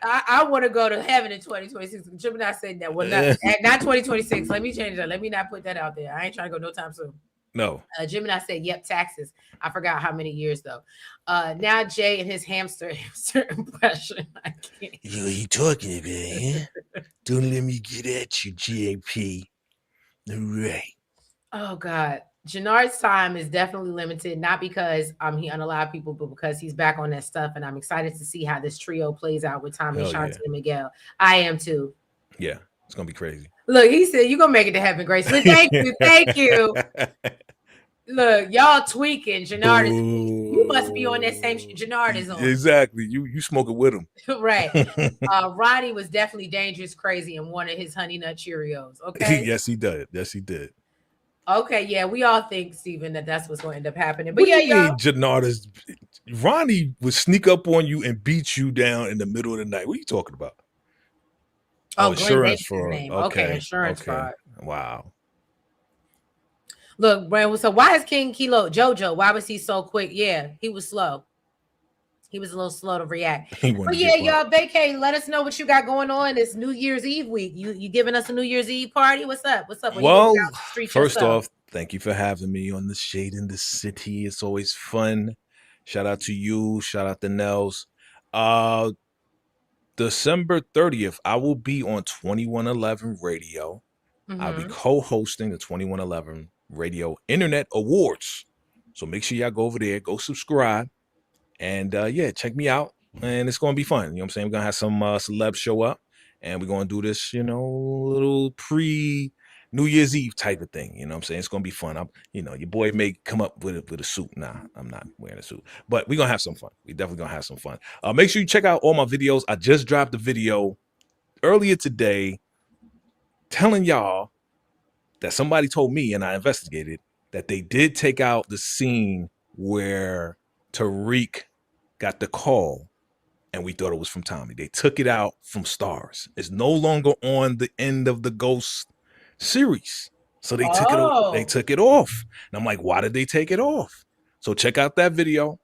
I want to go to heaven in 2026. Gemini said that. Well, not 2026. Let me change that. Let me not put that out there. I ain't trying to go no time soon. No. Gemini said, "Yep, taxes." I forgot how many years though. Now Jay and his hamster impression. I can't. You talking about? Huh? Don't let me get at you, JP. All right. Oh God. Jannard's time is definitely limited, not because he unalive people, but because he's back on that stuff. And I'm excited to see how this trio plays out with Tommy, Shanti, and Miguel. I am too. Yeah, it's gonna be crazy. Look, he said you're gonna make it to heaven, Grace. But thank you. Look, y'all tweaking. Jannard you must be on that same shit Jannard is on. Exactly. You smoking with him. Right. Ronnie was definitely dangerous, crazy, and wanted his honey nut Cheerios. Okay. Yes, he did. Okay, yeah, we all think, Steven, that's what's going to end up happening. But y'all. Ronnie would sneak up on you and beat you down in the middle of the night. What are you talking about? Oh, insurance fraud. Okay, insurance fraud. Wow. Look, Brand, so why is King Kilo JoJo? Why was he so quick? Yeah, he was slow. He was a little slow to react. But yeah, y'all, Vacay, let us know what you got going on this New Year's Eve week. You giving us a New Year's Eve party? What's up? Well, first off, thank you for having me on the Shade in the City. It's always fun. Shout out to you. Shout out to Nels. December 30th, I will be on 2111 Radio. I'll be co-hosting the 2111 Radio Internet Awards. So make sure y'all go over there, go subscribe. And check me out. And it's gonna be fun. You know what I'm saying? We're gonna have some celebs show up and we're gonna do this, little pre-New Year's Eve type of thing. You know what I'm saying? It's gonna be fun. Your boy may come up with a suit. Nah, I'm not wearing a suit. But we're gonna have some fun. We definitely gonna have some fun. Make sure you check out all my videos. I just dropped a video earlier today telling y'all that somebody told me, and I investigated, that they did take out the scene where Tariq got the call and we thought it was from Tommy. They took it out from Stars. It's no longer on the end of the Ghost series. So they took it off. And I'm like, why did they take it off? So check out that video.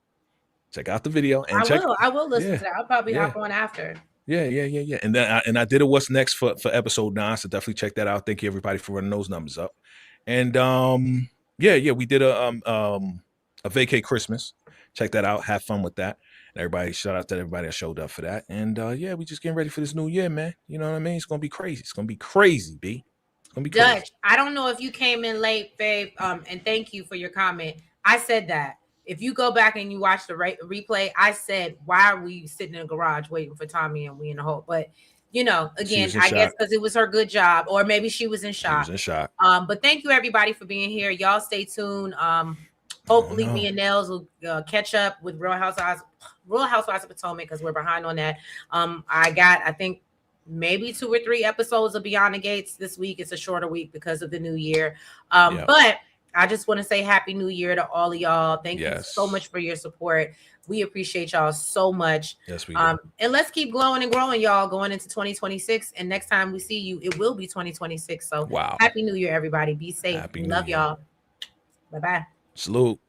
Check out the video. And I will listen to that. I'll probably hop on after. Yeah. And then I did a what's next for episode 9. So definitely check that out. Thank you everybody for running those numbers up. And we did a vacay Christmas. Check that out. Have fun with that. And everybody, shout out to everybody that showed up for that. And we just getting ready for this new year, man. You know what I mean? It's gonna be crazy. It's gonna be crazy, B. gonna be crazy. Dutch, I don't know if you came in late, babe. And thank you for your comment. I said that. If you go back and you watch the replay, I said, why are we sitting in the garage waiting for Tommy and we in the hole? But you know, again, I guess because it was her good job, or maybe she was in shock. She was in shock. But thank you everybody for being here. Y'all stay tuned. Hopefully me and Nels will catch up with Real Housewives of Potomac, because we're behind on that. I think maybe 2 or 3 episodes of Beyond the Gates this week. It's a shorter week because of the new year. But I just want to say Happy New Year to all of y'all. Thank you so much for your support. We appreciate y'all so much. Yes, we do. And let's keep glowing and growing, y'all, going into 2026. And next time we see you, it will be 2026. So Happy New Year, everybody. Be safe. Love y'all. Bye-bye. Salute.